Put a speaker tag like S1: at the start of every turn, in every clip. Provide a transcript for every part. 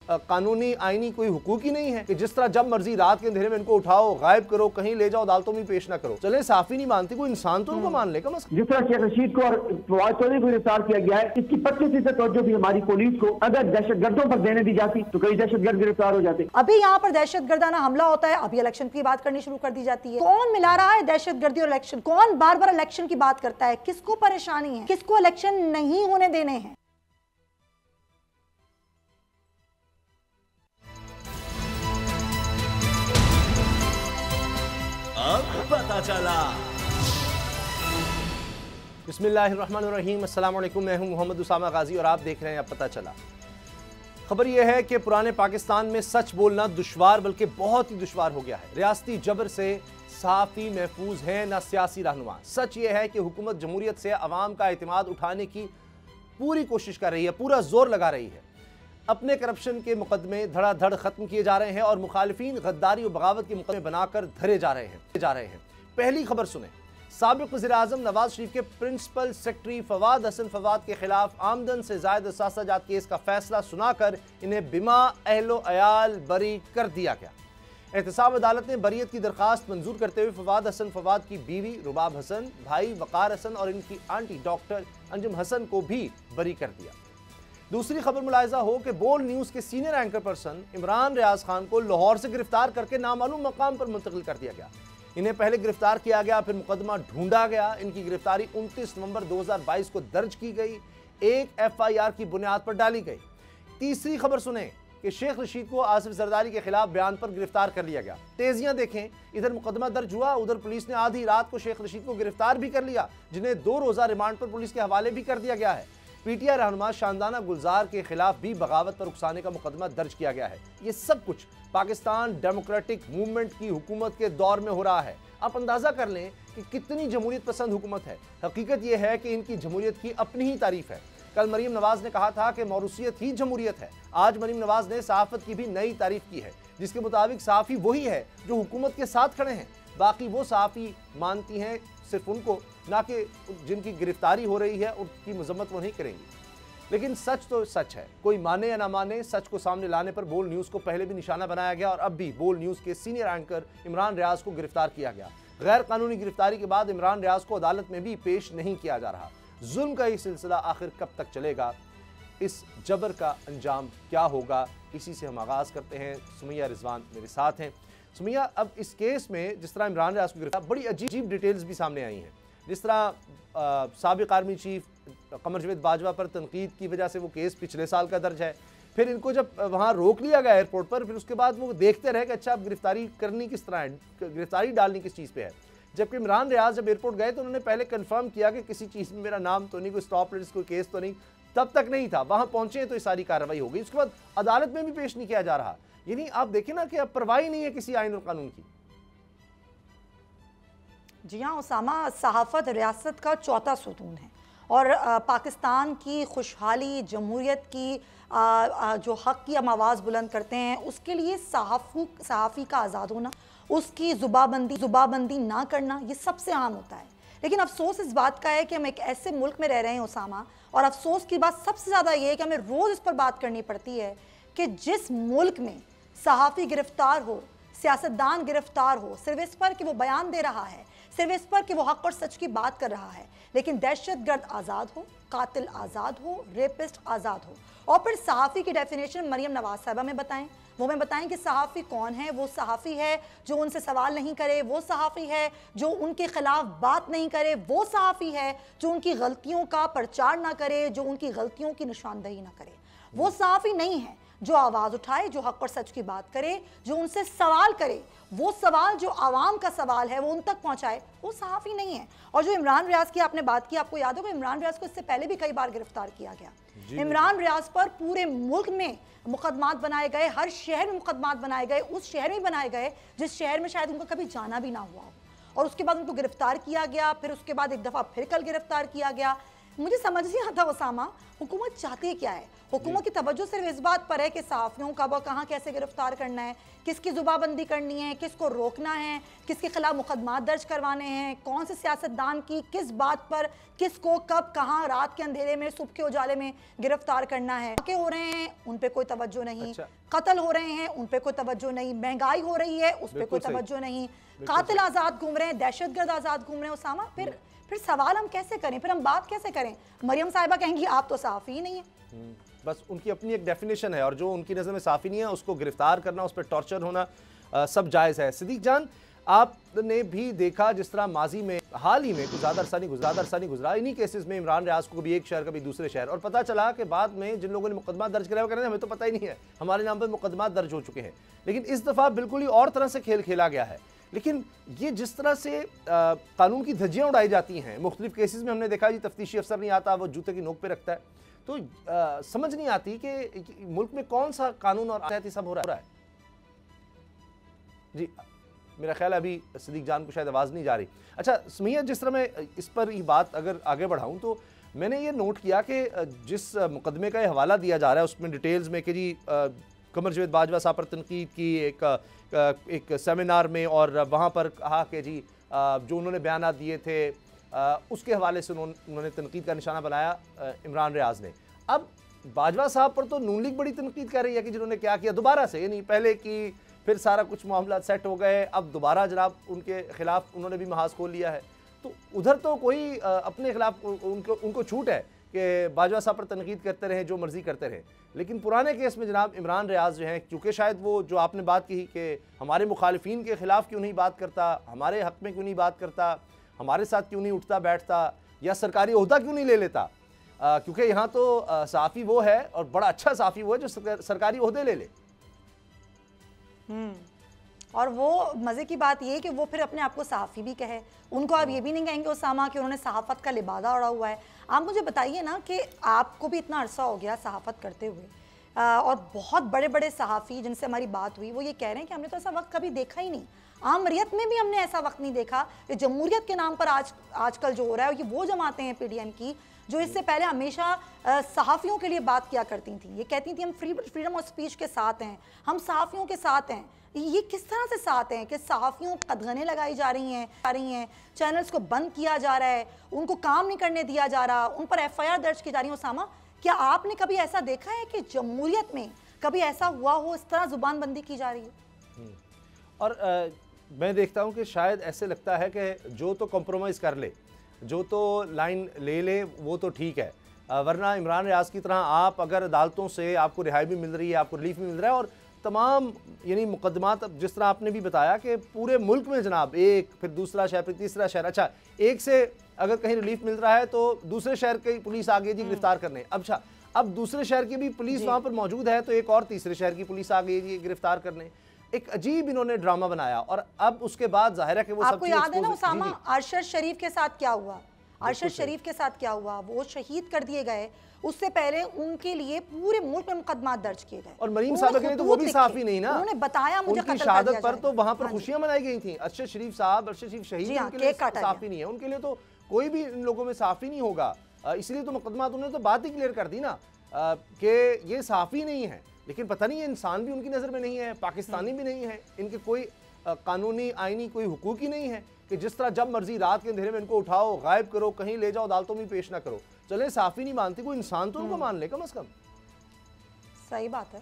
S1: कानूनी आईनी कोई हुकूक ही नहीं है कि जिस तरह जब मर्जी रात के अंधेरे में इनको उठाओ, गायब करो, कहीं ले जाओ, अदालतों में पेश ना करो। चले साफी नहीं मानती, कोई इंसान तो उनको मान ले कम से कम।
S2: जिस तरह शेख रशीद को और फवाद चौधरी को गिरफ्तार किया गया है, इसकी 25% तवज्जो भी हमारी पुलिस को अगर दहशतगर्दों पर देने दी जाती तो कई दहशतगर्द गिरफ्तार हो जाते।
S3: अभी यहाँ पर दहशतगर्दाना हमला होता है, अभी इलेक्शन की बात करनी शुरू कर दी जाती है। कौन मिला रहा है दहशतगर्दी और इलेक्शन? कौन बार बार इलेक्शन की बात करता है? किसको परेशानी है? किसको इलेक्शन नहीं होने देने हैं?
S4: अब पता चला।
S1: बिस्मिल्लाहिर्रहमानिर्रहीम, अस्सलाम वालेकुम। मैं हूं मोहम्मद उसामा गाजी और आप देख रहे हैं अब पता चला। खबर यह है कि पुराने पाकिस्तान में सच बोलना दुश्वार, बल्कि बहुत ही दुश्वार हो गया है। रियासती जबर से सहाफ़ी महफूज हैं, ना सियासी रहनुमा। सच यह है कि हुकूमत जमहूरियत से अवाम का एतमाद उठाने की पूरी कोशिश कर रही है, पूरा जोर लगा रही है। अपने करप्शन के मुकदमे धड़ाधड़ खत्म किए जा रहे हैं और मुखालिफिन गद्दारी और बगावत के मुकदमे बनाकर धरे जा रहे हैं। पहली खबर सुने। साबिक वज़ीर-ए-आज़म नवाज शरीफ के प्रिंसिपल सेक्रेटरी फवाद हसन फवाद के खिलाफ आमदन से ज़ायद असासाजात केस का फैसला सुनाकर इन्हें बिमा अहलो अयाल बरी कर दिया गया। एहतसाब अदालत ने बरीयत की दरखास्त मंजूर करते हुए फवाद हसन फवाद की बीवी रुबाब हसन, भाई वकार हसन और इनकी आंटी डॉक्टर अंजुम हसन को भी बरी कर दिया। दूसरी खबर मुलाहिजा हो कि बोल न्यूज़ के senior anchor person Imran Riaz Khan को लाहौर से गिरफ्तार करके नामालूम मकाम पर मुंतकिल कर दिया गया। इन्हें पहले गिरफ्तार किया गया, फिर मुकदमा ढूंढा गया। इनकी गिरफ्तारी 29 नवंबर 2022 को दर्ज की गई, एक FIR की बुनियाद पर डाली गई। तीसरी खबर सुने कि शेख रशीद को आसिफ जरदारी के खिलाफ बयान पर गिरफ्तार कर लिया गया। तेजियां देखें, इधर मुकदमा दर्ज हुआ, उधर पुलिस ने आधी रात को शेख रशीद को गिरफ्तार भी कर लिया, जिन्हें 2 रोजा रिमांड पर पुलिस के हवाले भी कर दिया गया है। PTI रहनुमा शानदाना गुलजार के खिलाफ भी बगावत पर उकसाने का मुकदमा दर्ज किया गया है। ये सब कुछ पाकिस्तान डेमोक्रेटिक मूवमेंट की हुकूमत के दौर में हो रहा है। आप अंदाजा कर लें कि कितनी जमहूरियत पसंद हुकूमत है। हकीकत यह है कि इनकी जमहूरियत की अपनी ही तारीफ है। कल मरीम नवाज ने कहा था कि मौरूसियत ही जमहूरियत है। आज मरीम नवाज ने सहाफत की भी नई तारीफ की है, जिसके मुताबिक सहाफ़ी वही है जो हुकूमत के साथ खड़े हैं। बाकी वो सहाफ़ी मानती हैं सिर्फ उनको, ना कि जिनकी गिरफ्तारी हो रही है उसकी मजम्मत वो नहीं करेंगी। लेकिन सच तो सच है, कोई माने या ना माने, सच को सामने लाने पर बोल न्यूज़ को पहले भी निशाना बनाया गया और अब भी बोल न्यूज़ के सीनियर एंकर इमरान रियाज को गिरफ्तार किया गया। गैर कानूनी गिरफ्तारी के बाद इमरान रियाज को अदालत में भी पेश नहीं किया जा रहा। जुल्म का ये सिलसिला आखिर कब तक चलेगा? इस जबर का अंजाम क्या होगा? इसी से हम आगाज़ करते हैं। सुमैया रिजवान मेरे साथ हैं। सुमैया, अब इस केस में जिस तरह इमरान रियाज को गिरफ्तार, बड़ी अजीब डिटेल्स भी सामने आई हैं। जिस तरह साबिक आर्मी चीफ कमर जावेद बाजवा पर तनकीद की वजह से वो केस पिछले साल का दर्ज है, फिर इनको जब वहाँ रोक लिया गया एयरपोर्ट पर, फिर उसके बाद वो देखते रहे कि अच्छा अब गिरफ्तारी करनी किस तरह है, गिरफ्तारी डालनी किस चीज़ पे है। जबकि इमरान रियाज जब एयरपोर्ट गए तो उन्होंने पहले कंफर्म किया कि किसी चीज़ में मेरा नाम तो नहीं, कोई स्टॉप लिस्ट, कोई केस तो नहीं, तब तक नहीं था। वहाँ पहुँचे तो ये सारी कार्रवाई हो गई, उसके बाद अदालत में भी पेश नहीं किया जा रहा। यानी आप देखें ना कि अब परवाही नहीं है किसी आइन और कानून की।
S3: जी हाँ उसामा, सहाफ़त रियासत का चौथा सुतून है और पाकिस्तान की खुशहाली, जमहूरियत की जो हक़ की हम आवाज़ बुलंद करते हैं, उसके लिए सहाफ़ी का आज़ाद होना, उसकी ज़ुबाबंदी ना करना, ये सबसे आम होता है। लेकिन अफसोस इस बात का है कि हम एक ऐसे मुल्क में रह रहे हैं उसामा, और अफसोस की बात सबसे ज़्यादा ये है कि हमें रोज़ इस पर बात करनी पड़ती है कि जिस मुल्क में सहाफ़ी गिरफ्तार हो, सियासतदान गिरफ्तार हो, सिर्फ इस पर कि वो बयान दे रहा है, सिर्फ इस पर कि वो हक और सच की बात कर रहा है, लेकिन दहशतगर्द आज़ाद हो, कातिल आज़ाद हो, रेपिस्ट आज़ाद हो। और फिर सहाफ़ी की डेफिनेशन मरीम नवाज साहिबा में बताएं, वो हमें बताएं कि सहाफ़ी कौन है। वो सहाफ़ी है जो उनसे सवाल नहीं करे, वो सहाफ़ी है जो उनके खिलाफ बात नहीं करे, वो सहाफ़ी है जो उनकी गलतियों का प्रचार ना करे, जो उनकी गलतियों की निशानदही ना करे। वो सहाफ़ी नहीं है जो आवाज़ उठाए, जो हक और सच की बात करे, जो उनसे सवाल करे, वो सवाल जो आवाम का सवाल है वो उन तक पहुंचाए, वो सहाफ़ी नहीं है। और जो इमरान रियाज की आपने बात की, आपको याद होगा इमरान रियाज को इससे पहले भी कई बार गिरफ्तार किया गया। इमरान रियाज पर पूरे मुल्क में मुकदमात बनाए गए, हर शहर में मुकदमात बनाए गए, उस शहर में बनाए गए जिस शहर में शायद उनका कभी जाना भी ना हुआ हो, और उसके बाद उनको गिरफ्तार किया गया। फिर उसके बाद एक दफ़ा फिर कल गिरफ्तार किया गया। मुझे समझ नहीं आता उसामा, हुकूमत चाहती क्या है? हुकूमत की तवज्जो सिर्फ इस बात पर है कि सहाफ़ियों का वो कहाँ कैसे गिरफ्तार करना है, किसकी जुबाबंदी करनी है, किसको रोकना है, किसके खिलाफ मुकदमा दर्ज करवाने हैं, कौन से सियासतदान की किस बात पर किसको कब कहाँ रात के अंधेरे में सुबह के उजाले में गिरफ्तार करना है। के हो रहे हैं उन पे कोई तवज्जो नहीं, कत्ल हो रहे हैं उन पे कोई तवज्जो नहीं, महंगाई हो रही है उस पर कोई तवज्जो नहीं, कातिल आज़ाद घूम रहे हैं, दहशतगर्द आज़ाद घूम रहे हैं। उसामा, फिर सवाल हम कैसे करें, फिर हम बात कैसे करें? मरियम साहिबा कहेंगी आप तो सहाफ़ी ही नहीं है।
S1: बस उनकी अपनी एक डेफिनेशन है, और जो उनकी नज़र में साफ़ी नहीं है उसको गिरफ्तार करना, उस पर टॉर्चर होना सब जायज़ है। सिद्दीक जान, आपने भी देखा जिस तरह माजी में हाल ही में कुछ ज़्यादा अरसा नहीं गुजरा इन्हीं केसेस में इमरान रियाज को कभी एक शहर कभी दूसरे शहर, और पता चला कि बाद में जिन लोगों ने मुकदमा दर्ज कराया वो कह रहे हैं हमें तो पता ही नहीं है, हमारे नाम पर मुकदमा दर्ज हो चुके हैं। लेकिन इस दफ़ा बिल्कुल ही और तरह से खेल खेला गया है। लेकिन ये जिस तरह से कानून की धज्जियाँ उड़ाई जाती हैं मुख्तलिफ केसेस में, हमने देखा जी तफ्तीशी अफसर नहीं आता, वो जूते की नोक पे रखता है, तो समझ नहीं आती कि मुल्क में कौन सा कानून और आयत सब हो रहा है। जी मेरा ख्याल है अभी सिद्दीक जान को शायद आवाज़ नहीं जा रही। अच्छा सुमैया, जिस तरह मैं इस पर ही बात अगर आगे बढ़ाऊँ तो मैंने ये नोट किया कि जिस मुकदमे का ये हवाला दिया जा रहा है उसमें डिटेल्स में कि जी कमर जावेद बाजवा साहब पर तनकीद की एक सेमिनार में, और वहाँ पर कहा कि जी जो उन्होंने बयानात दिए थे उसके हवाले से उन्होंने तनकीद का निशाना बनाया इमरान रियाज ने। अब बाजवा साहब पर तो नून लीग बड़ी तनकीद कर रही है कि जिन्होंने क्या किया दोबारा से, यानी पहले की फिर सारा कुछ मामला सेट हो गए, अब दोबारा जनाब उनके खिलाफ उन्होंने भी महाज खोल लिया है। तो उधर तो कोई अपने खिलाफ उनको छूट है कि बाजवा साहब पर तनकीद करते रहे, जो मर्जी करते रहे। लेकिन पुराने केस में जनाब इमरान रियाज जो हैं, क्योंकि शायद वो जो आपने बात की कि हमारे मुखालिफिन के ख़िलाफ़ क्यों नहीं बात करता, हमारे हक़ में क्यों नहीं बात करता, हमारे साथ क्यों नहीं उठता बैठता, या सरकारी ओहदा क्यों नहीं ले लेता, क्योंकि यहाँ तो सहाफ़ी वो है और बड़ा अच्छा सहाफ़ी वो है जो सरकारी ओहदे ले ले।
S3: और वो मज़े की बात ये कि वो फिर अपने आप को सहाफ़ी भी कहे, उनको आप ये भी नहीं कहेंगे उसामा कि उन्होंने सहाफ़त का लिबादा ओढ़ा हुआ है। आप मुझे बताइए ना कि आपको भी इतना अरसा हो गया सहाफ़त करते हुए, और बहुत बड़े बड़े सहाफ़ी जिनसे हमारी बात हुई वो ये कह रहे हैं कि हमने तो ऐसा वक्त कभी देखा ही नहीं, आमरियत में भी हमने ऐसा वक्त नहीं देखा कि जमहूरियत के नाम पर आजकल जो हो रहा है, और ये वो जमातें हैं PDM की जो इससे पहले हमेशा सहाफ़ियों के लिए बात किया करती थी। ये कहती थी हम फ्रीडम ऑफ स्पीच के साथ हैं, हम सहाफ़ियों के साथ हैं। ये किस तरह से साथ हैं कि सहाफ़ियों को कदगने लगाई जा रही हैं, चैनल्स को बंद किया जा रहा है, उनको काम नहीं करने दिया जा रहा, उन पर FIR दर्ज की जा रही है। उसामा, क्या आपने कभी ऐसा देखा है कि जमहूरियत में कभी ऐसा हुआ हो, इस तरह ज़ुबानबंदी की जा रही है?
S1: और मैं देखता हूँ कि शायद ऐसे लगता है कि जो तो कॉम्प्रोमाइज़ कर ले, जो तो लाइन ले ले वो तो ठीक है, वरना इमरान रियाज की तरह आप अगर अदालतों से आपको रिहाई भी मिल रही है, आपको रिलीफ भी मिल रहा है, और तमाम यानी मुकदमात जिस तरह आपने भी बताया कि पूरे मुल्क में जनाब एक फिर दूसरा शहर फिर तीसरा शहर, अच्छा एक से अगर कहीं रिलीफ मिल रहा है तो दूसरे शहर की पुलिस आ गई जी गिरफ्तार करने, अच्छा अब दूसरे शहर की भी पुलिस वहाँ पर मौजूद है तो एक और तीसरे शहर की पुलिस आ गई जी गिरफ्तार करने। एक अजीब इन्होंने ड्रामा बनाया, और अब उसके बाद जाहिर है कि वो
S3: आपको याद है ना उसामा, अरशद शरीफ के साथ क्या हुआ, अरशद शरीफ के साथ क्या हुआ, वो शहीद कर दिए गए, उससे पहले उनके लिए पूरे मुल्क में मुकदमा दर्ज किए गए,
S1: और मरीम साहब के लिए तो वो भी सहाफ़ी नहीं ना,
S3: उन्होंने बताया मुझे
S1: उनकी शहादत पर तो वहां पर खुशियां मनाई गई थी। अरशद शरीफ साहब, अरशद शरीफ शहीद, उनके लिए सहाफ़ी नहीं है, उनके लिए तो कोई भी इन लोगों में सहाफ़ी नहीं होगा, इसलिए तो मुकदमा उन्होंने तो बात ही क्लियर कर दी ना कि ये सहाफ़ी नहीं है। लेकिन पता नहीं ये इंसान भी उनकी नज़र में नहीं है, पाकिस्तानी भी नहीं है, इनके कोई कानूनी आईनी कोई हुकूक ही नहीं है कि जिस तरह जब मर्जी रात के अंधेरे में इनको उठाओ, गायब करो, कहीं ले जाओ, अदालतों में पेश ना करो। चले साफ़ी नहीं मानती, कोई इंसान तो उनको मान ले कम से कम।
S3: सही बात है।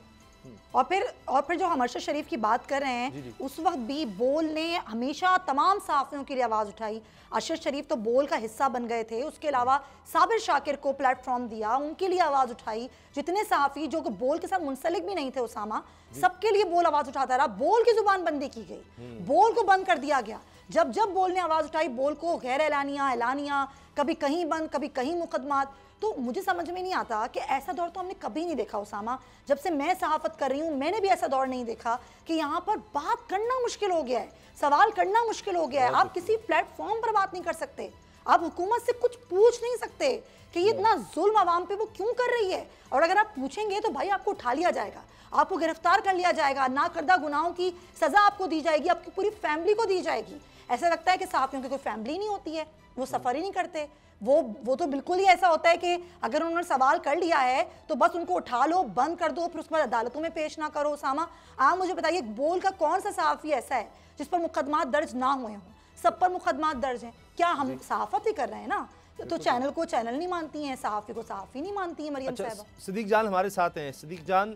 S3: और फिर जो हम अरशद शरीफ की बात कर रहे हैं, उस वक्त भी बोल ने हमेशा तमाम सहाफ़ियों के लिए आवाज़ उठाई। अरशद शरीफ तो बोल का हिस्सा बन गए थे, उसके अलावा साबिर शाकिर को प्लेटफॉर्म दिया, उनके लिए आवाज़ उठाई। जितने सहाफ़ी जो बोल के साथ मुंसलिक भी नहीं थे उसामा, सबके लिए बोल आवाज़ उठाता रहा। बोल की जुबान बंदी की गई, बोल को बंद कर दिया गया। जब जब बोल ने आवाज़ उठाई, बोल को गैर एलानिया, कभी कहीं बंद कभी कहीं मुकदमात। तो मुझे समझ में नहीं आता कि ऐसा दौर तो हमने कभी नहीं देखा उसामा। जब से मैं सहाफ़त कर रही हूँ मैंने भी ऐसा दौर नहीं देखा कि यहाँ पर बात करना मुश्किल हो गया है, सवाल करना मुश्किल हो गया है। आप किसी प्लेटफॉर्म पर बात नहीं कर सकते, आप हुकूमत से कुछ पूछ नहीं सकते कि ये इतना जुल्म आवाम पे वो क्यों कर रही है। और अगर आप पूछेंगे तो भाई आपको उठा लिया जाएगा, आपको गिरफ्तार कर लिया जाएगा, ना करदा गुनाहों की सज़ा आपको दी जाएगी, आपकी पूरी फैमिली को दी जाएगी। ऐसा लगता है कि सहाफ़ियों की कोई फैमिली नहीं होती है, वो सफ़र ही नहीं करते। वो तो बिल्कुल ही ऐसा होता है कि अगर उन्होंने सवाल कर लिया है तो बस उनको उठा लो, बंद कर दो, फिर उसके बाद अदालतों में पेश ना करो। उसामा, आप मुझे बताइए, बोल का कौन सा सहाफ़ी ऐसा है जिस पर मुकदमा दर्ज ना हुए हों? सब पर मुकदमा दर्ज हैं। क्या हम सहाफ़त ही कर रहे हैं ना? तो चैनल को चैनल नहीं मानती हैं, सहाफ़ी को सहाफ़ी नहीं मानती हैं मरियम साहबा।
S1: सिद्दीक जान हमारे साथ हैं। सिद्दीक जान,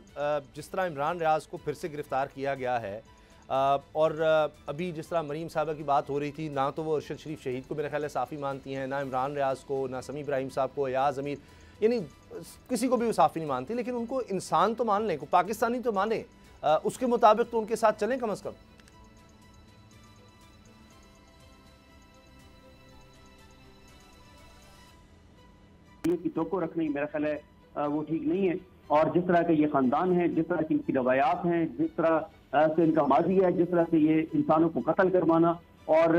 S1: जिस तरह इमरान रियाज़ को फिर से गिरफ्तार किया गया है और अभी जिस तरह मरीम साहबा की बात हो रही थी, ना तो वो अरशद शरीफ शहीद को मेरे ख्याल है साफ़ी मानती हैं, ना इमरान रियाज़ को, ना समी इब्राहिम साहब को, याज़ अमीर, यानी किसी को भी वो साफ़ी नहीं मानती, लेकिन उनको इंसान तो मान लें, पाकिस्तानी तो माने, उसके मुताबिक तो उनके साथ चलें कम अज़ कम।
S2: की तोको रखनी मेरा ख्याल है वो ठीक नहीं है। और जिस तरह के ये खानदान है, जिस तरह की इनकी रवायात हैं, जिस तरह से इनका माजी है, जिस तरह से ये इंसानों को कत्ल करवाना, और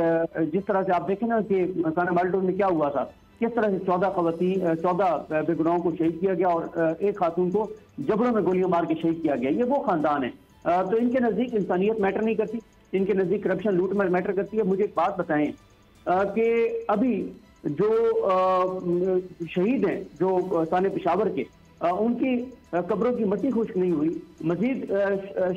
S2: जिस तरह से आप देखें ना कि खाना माल्टोन में क्या हुआ था, किस तरह से 14 बेगुनाहों को शहीद किया गया और एक खातून को जबरों में गोलियां मार के शहीद किया गया। ये वो खानदान है। तो इनके नज़दीक इंसानियत मैटर नहीं करती, इनके नज़दीक करप्शन लूट मैटर करती है। मुझे एक बात बताएं कि अभी जो शहीद हैं, जो साने पेशावर के, उनकी कब्रों की मट्टी खुश्क नहीं हुई, मजीद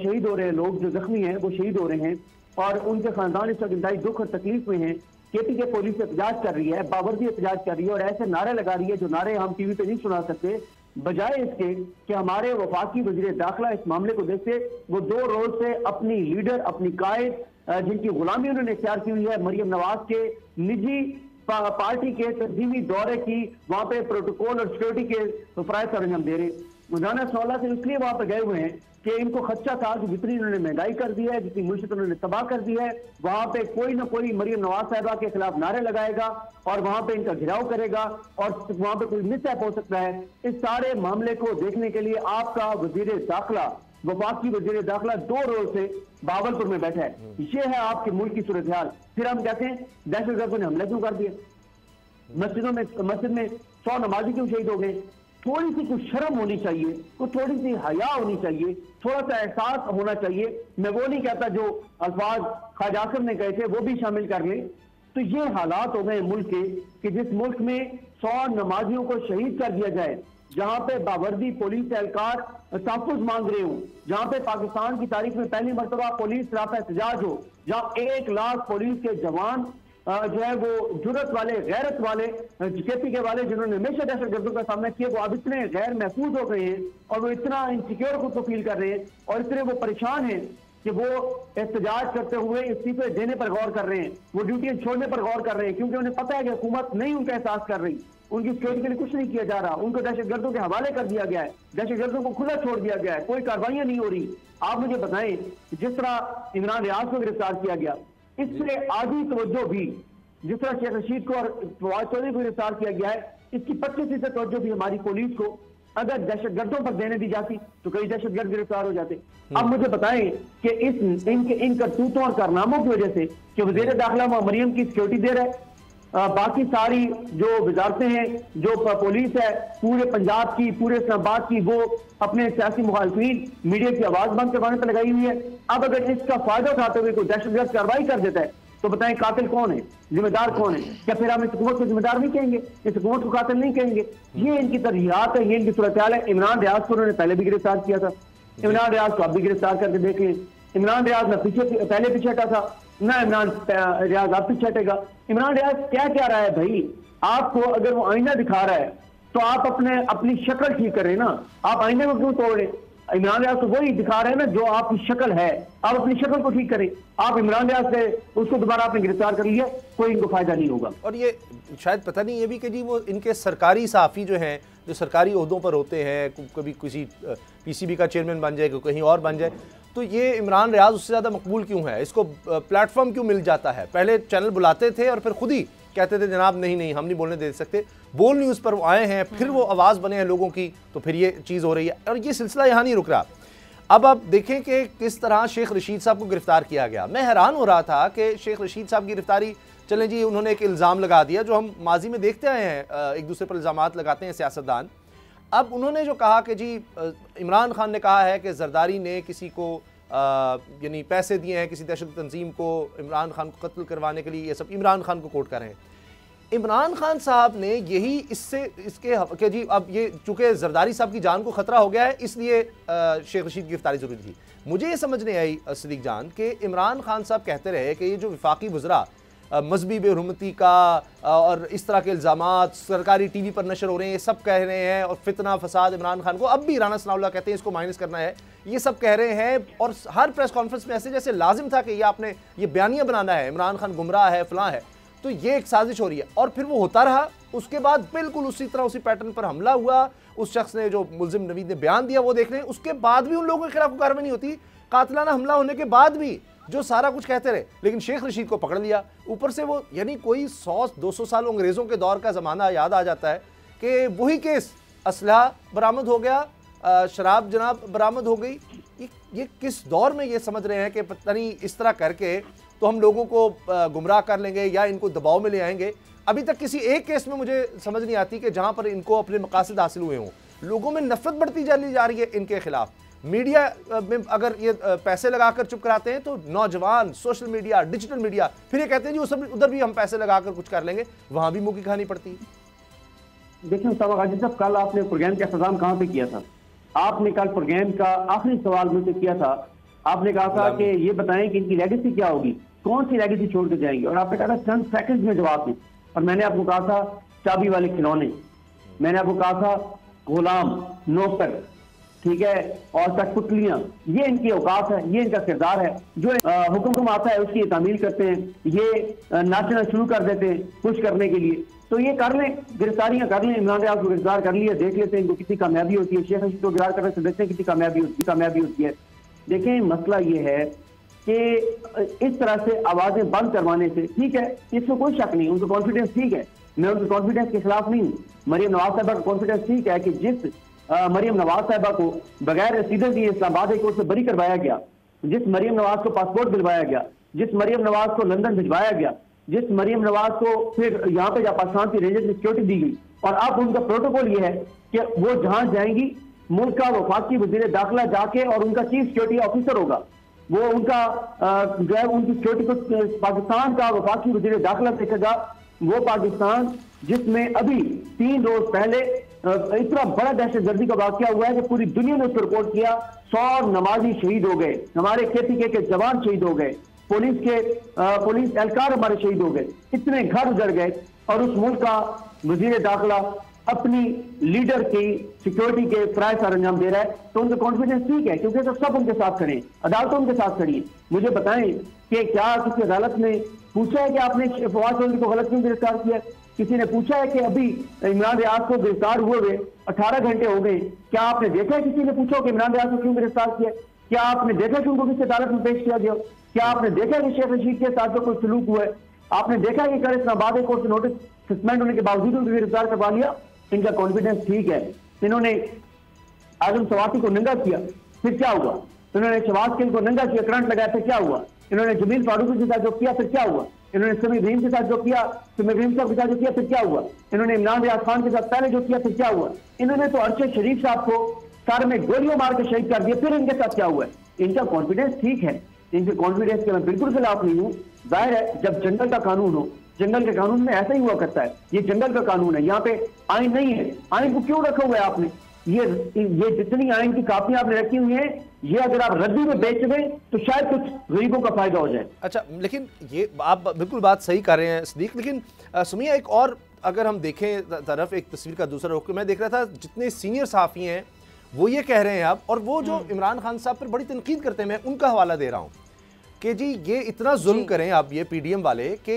S2: शहीद हो रहे हैं लोग, जो जख्मी हैं वो शहीद हो रहे हैं और उनके खानदान इस वक्त इंतहाई दुख और तकलीफ में हैं। KPK पुलिस एहतजाज कर रही है, बावर्दी एहतजाज कर रही है और ऐसे नारे लगा रही है जो नारे हम टीवी पे नहीं सुना सकते, बजाय इसके कि हमारे वफाकी वज़ीर दाखिला इस मामले को देखते। वो 2 रोज से अपनी लीडर, अपनी कायद, जिनकी गुलामी उन्होंने इख्तियार की हुई है, मरियम नवाज के निजी पार्टी के तंजीमी दौरे की, वहां पे प्रोटोकॉल और सिक्योरिटी के फराइज का अंजाम दे रहे। मुजाना सवाल से इसलिए वहां पर गए हुए हैं कि इनको खदशा था कि जितनी उन्होंने महंगाई कर दी है, जितनी मुल्क उन्होंने तबाह कर दी है, वहां पे कोई ना कोई मरियम नवाज साहिबा के खिलाफ नारे लगाएगा और वहां पे इनका घेराव करेगा और वहां पे कोई मिसहैप हो सकता है। इस सारे मामले को देखने के लिए आपका वजीर दाखिला, वफाकी वजीर दाखिला 2 रोज से बावलपुर में बैठा है। ये है आपके मुल्क की सूरत हाल। फिर हम कहते हैं दहशतगर्दों ने हमला क्यों कर दिया, मस्जिद में 100 नमाजी क्यों शहीद हो गए। थोड़ी सी कुछ शर्म होनी चाहिए, कुछ थोड़ी सी हया होनी चाहिए, थोड़ा सा एहसास होना चाहिए। मैं वो नहीं कहता जो अल्फाज ख्वाजा आसिम ने कहे थे वो भी शामिल कर लें। तो ये हालात हो गए मुल्क के कि जिस मुल्क में 100 नमाजियों को शहीद कर दिया जाए, जहां पे बावर्दी पुलिस एहलकार तहफ़्फ़ुज़ मांग रहे हो, जहां पे पाकिस्तान की तारीख में पहली मरतबा पुलिस राफ़ एहतजाज हो, जहां 1 लाख पुलिस के जवान जो है वो जुर्रत वाले, गैरत वाले, KPK वाले जिन्होंने हमेशा दहशतगर्दों का सामना किया, वो अब इतने गैर महफूज हो गए हैं और वो इतना इनसिक्योर खुद को फील कर रहे हैं और इतने वो परेशान हैं कि वो एहतजाज करते हुए इस्तीफे देने पर गौर कर रहे हैं, वो ड्यूटियां छोड़ने पर गौर कर रहे हैं, क्योंकि उन्हें पता है कि हुकूमत नहीं उनका एहसास कर रही, उनकी सिक्योरिटी के लिए कुछ नहीं किया जा रहा, उनको दहशतगर्दों के हवाले कर दिया गया है, दहशतगर्दों को खुला छोड़ दिया गया है, कोई कार्रवाइयां नहीं हो रही। आप मुझे बताएं, जिस तरह इमरान रियाज को गिरफ्तार किया गया, इससे आधी तवज्जो भी जिस तरह शेख रशीद को और फवाद चौधरी को गिरफ्तार किया गया है, इसकी 25% तवज्जो भी हमारी पुलिस को अगर दहशतगर्दों पर देने दी जाती तो कई दहशतगर्द गिरफ्तार हो जाते। अब मुझे बताएं कि इन करतूतों और कारनामों की वजह से कि वज़ीर दाखिला मरियम की सिक्योरिटी दे रहा है, बाकी सारी जो वजारतें हैं, जो पुलिस है पूरे पंजाब की, पूरे इस्लामाबाद की, वो अपने सियासी मुखालफिन मीडिया की आवाज बंद करवाने पर लगाई हुई है। अब अगर इसका फायदा उठाते हुए कोई दहशतगर्द कार्रवाई कर देता है तो बताएं कातिल कौन है, जिम्मेदार कौन है? क्या फिर हम इस हुकूमत को जिम्मेदार नहीं कहेंगे, इस हुकूमत को कातिल नहीं कहेंगे? ये इनकी तरजीहात है, ये इनकी सूरत हाल है। इमरान रियाज को उन्होंने पहले भी गिरफ्तार किया था, इमरान रियाज को अब भी गिरफ्तार करके देख लें। इमरान रियाज ना पहले पीछे हटा था, ना इमरान रियाज अब पीछे हटेगा। इमरान रियाज क्या कह रहा है भाई, आपको अगर वो आईना दिखा रहा है तो आप अपनी शक्ल ठीक करें ना, आप आईने को क्यों तोड़ रहे? इमरान रियाज तो वही दिखा रहे हैं ना जो आपकी शक्ल है, आप अपनी शक्ल को ठीक करें। आप इमरान रियाज से उसको दोबारा आपने गिरफ्तार कर लिया, कोई इनको फायदा नहीं होगा।
S1: और ये शायद पता नहीं ये भी कि जी वो इनके सरकारी सहाफ़ी जो हैं, जो सरकारी ओहदों पर होते हैं, कभी किसी PCB का चेयरमैन बन जाए, कहीं और बन जाए, तो ये इमरान रियाज उससे ज़्यादा मकबूल क्यों है? इसको प्लेटफॉर्म क्यों मिल जाता है? पहले चैनल बुलाते थे और फिर खुद ही कहते थे जनाब नहीं हम नहीं बोलने दे सकते, बोल न्यूज़ पर वो आए हैं, फिर वो आवाज़ बने हैं लोगों की, तो फिर ये चीज़ हो रही है। और ये सिलसिला यहाँ नहीं रुक रहा। अब आप देखें कि किस तरह शेख रशीद साहब को गिरफ्तार किया गया। मैं हैरान हो रहा था कि शेख रशीद साहब की गिरफ्तारी, चलें जी उन्होंने एक इल्ज़ाम लगा दिया जो हम माजी में देखते आए हैं, एक दूसरे पर इल्ज़ामात लगाते हैं सियासतदान। अब उन्होंने जो कहा कि जी इमरान खान ने कहा है कि जरदारी ने किसी को यानी पैसे दिए हैं किसी दहशत तंजीम को इमरान खान को कत्ल करवाने के लिए, ये सब इमरान खान को कोट कर रहे हैं। इमरान खान साहब ने यही इसके जी अब ये चूंकि जरदारी साहब की जान को खतरा हो गया है इसलिए शेख रशीद की गिरफ्तारी जरूरी थी। मुझे ये समझ नहीं आई सिद्दीक जान कि इमरान खान साहब कहते रहे कि ये जो वफाकी वज़रा मजहबी बेहुरमती का और इस तरह के इल्ज़ामात सरकारी टीवी पर नशर हो रहे हैं, ये सब कह रहे हैं, और फितना फसाद इमरान खान को, अब भी राना सनाउल्लाह कहते हैं इसको माइनस करना है, ये सब कह रहे हैं। और हर प्रेस कॉन्फ्रेंस में ऐसे जैसे लाजिम था कि ये आपने ये बयानिया बनाना है, इमरान खान गुमराह है, फलां है, तो ये एक साजिश हो रही है। और फिर वो होता रहा, उसके बाद बिल्कुल उसी तरह उसी पैटर्न पर हमला हुआ, उस शख्स ने जो मुलजिम नवीद ने बयान दिया वो देख रहे हैं, उसके बाद भी उन लोगों के खिलाफ कार्रवाई नहीं होती। कातिलाना हमला होने के बाद भी जो सारा कुछ कहते रहे, लेकिन शेख रशीद को पकड़ लिया। ऊपर से वो यानी कोई 100-200 साल अंग्रेज़ों के दौर का ज़माना याद आ जाता है कि वही केस, असलहा बरामद हो गया, शराब जनाब बरामद हो गई। ये किस दौर में ये समझ रहे हैं कि पता नहीं इस तरह करके तो हम लोगों को गुमराह कर लेंगे या इनको दबाव में ले आएंगे। अभी तक किसी एक केस में मुझे समझ नहीं आती कि जहां पर इनको अपने मकासद हासिल हुए हों। लोगों में नफरत बढ़ती चली जा रही है इनके खिलाफ। मीडिया में अगर ये पैसे लगाकर चुप कराते हैं तो नौजवान, सोशल मीडिया, डिजिटल मीडिया फिर ये कहते हैं जी उधर भी हम पैसे लगाकर कुछ कर लेंगे, वहां भी मुंह की खानी पड़ती है।
S2: देखिए गाजी साहब, कल आपने प्रोग्राम का इंतजाम कहाँ पे किया था? आपने कल प्रोग्राम का आखिरी सवाल मुझसे किया था, आपने कहा था कि ये बताएं कि इनकी लेगेसी क्या होगी, कौन सी लेगेसी छोड़ के जाएंगे, और आपने कहा था चंद सेकंड में जवाब दें। और मैंने आपको कहा था चाबी वाले खिलौने, मैंने आपको कहा था गुलाम, नौकर, ठीक है, और कठपुतलियां, ये इनकी औकात है, ये इनका किरदार है। जो हुक्म आता है उसकी तामील करते हैं, ये नाचना शुरू कर देते हैं कुछ करने के लिए, तो ये कर लें, गिरफ्तारियां कर लें। इमरान रियाज को गिरफ्तार कर लिया, देख लेते हैं इनको कितनी कामयाबी होती है। शेख रशीद को गिरफ्तार करने से देखते हैं कितनी कामयाबी होती है। देखें, मसला ये है कि इस तरह से आवाजें बंद करवाने से, ठीक है, इसमें कोई शक नहीं, उनका कॉन्फिडेंस ठीक है, मैं उनके कॉन्फिडेंस के खिलाफ नहीं हूँ। मरियम नवाज साहबा का कॉन्फिडेंस ठीक है कि जिस मरियम नवाज साहबा को बगैर रसीदे दिए इस्लामाबाद हाई कोर्ट से बरी करवाया गया, जिस मरियम नवाज को पासपोर्ट दिलवाया गया, जिस मरियम नवाज को लंदन भिजवाया गया, जिस मरियम नवाज को फिर यहाँ पे पाकिस्तान की रेंजर की सिक्योरिटी दी गई, और अब उनका प्रोटोकॉल ये है कि वो जहां जाएंगी मुल्क का वफाकी वजीर दाखिला जाके और उनका चीफ सिक्योरिटी ऑफिसर होगा, वो उनका जो है उनकी सिक्योरिटी को पाकिस्तान का वफाकी वजीर दाखिला देखेगा। वो पाकिस्तान जिसमें अभी 3 रोज पहले इतना बड़ा दहशतगर्दी का वाकया हुआ है कि पूरी दुनिया ने उसको रिपोर्ट किया, 100 नमाजी शहीद हो गए, हमारे KPK के जवान शहीद हो गए, पुलिस एहलकार हमारे शहीद हो गए, इतने घर उजड़ गए, और उस मुल्क का वजीर दाखिला अपनी लीडर की सिक्योरिटी के फराइज सर अंजाम दे रहा है। तो उनका कॉन्फिडेंस ठीक है, क्योंकि तो सब उनके साथ खड़े हैं, अदालतें उनके साथ खड़ी है। मुझे बताएं कि क्या किसी अदालत ने पूछा है कि आपने फवाद चौधरी को गलत क्यों गिरफ्तार किया? किसी ने पूछा है कि अभी इमरान रियाज को गिरफ्तार हुए 18 घंटे हो गए, क्या आपने देखा है किसी ने पूछा कि इमरान रियाज को क्यों गिरफ्तार किया? क्या आपने देखा कि उनको किसी अदालत में पेश किया गया? क्या आपने देखा कि शेख रशीद के साथ जो कोई सलूक हुआ है? आपने देखा कि कल इस्लामाबाद हाई कोर्ट से नोटिस सस्पेंड होने के बावजूद उनको गिरफ्तार करवा लिया? इनका कॉन्फिडेंस ठीक है। इन्होंने आजम सवाती को नंगा किया, फिर क्या हुआ? इन्होंने शहबाज गिल को नंगा किया, करंट लगाया, फिर क्या हुआ? इन्होंने जमील फारूकी के साथ जो किया, फिर क्या हुआ? इन्होंने समी भीम के साथ जो किया, समी भीम साहब के साथ जो किया, फिर क्या हुआ? इन्होंने इमरान रियाज खान के साथ पहले जो किया, फिर क्या हुआ? इन्होंने तो अरशद शरीफ साहब को सर में गोलियों मार के शहीद कर दिया, फिर इनके साथ क्या हुआ? इनका कॉन्फिडेंस ठीक है, इनके कॉन्फिडेंस के मैं बिल्कुल खिलाफ नहीं हूँ। जाहिर है जब जंगल का कानून हो, जंगल के कानून में ऐसा ही हुआ करता है, ये जंगल का कानून है, यहाँ पे आइन नहीं है। आइन को क्यों रखा हुआ है आपने? ये जितनी आइन की कापियां आपने रखी हुई हैं, ये अगर आप रद्दी में बेच दें तो शायद कुछ गरीबों का फायदा हो जाए।
S1: अच्छा, लेकिन ये आप बिल्कुल बात सही कर रहे हैं सिद्दीक, लेकिन सुमिया एक और अगर हम देखें तरफ, एक तस्वीर का दूसरा रुख, मैं देख रहा था जितने सीनियर सहाफ़ी हैं वो ये कह रहे हैं अब, और वो जो इमरान खान साहब पर बड़ी तनकीद करते हैं, मैं उनका हवाला दे रहा हूँ कि जी ये इतना जुल्म करें अब ये PDM वाले कि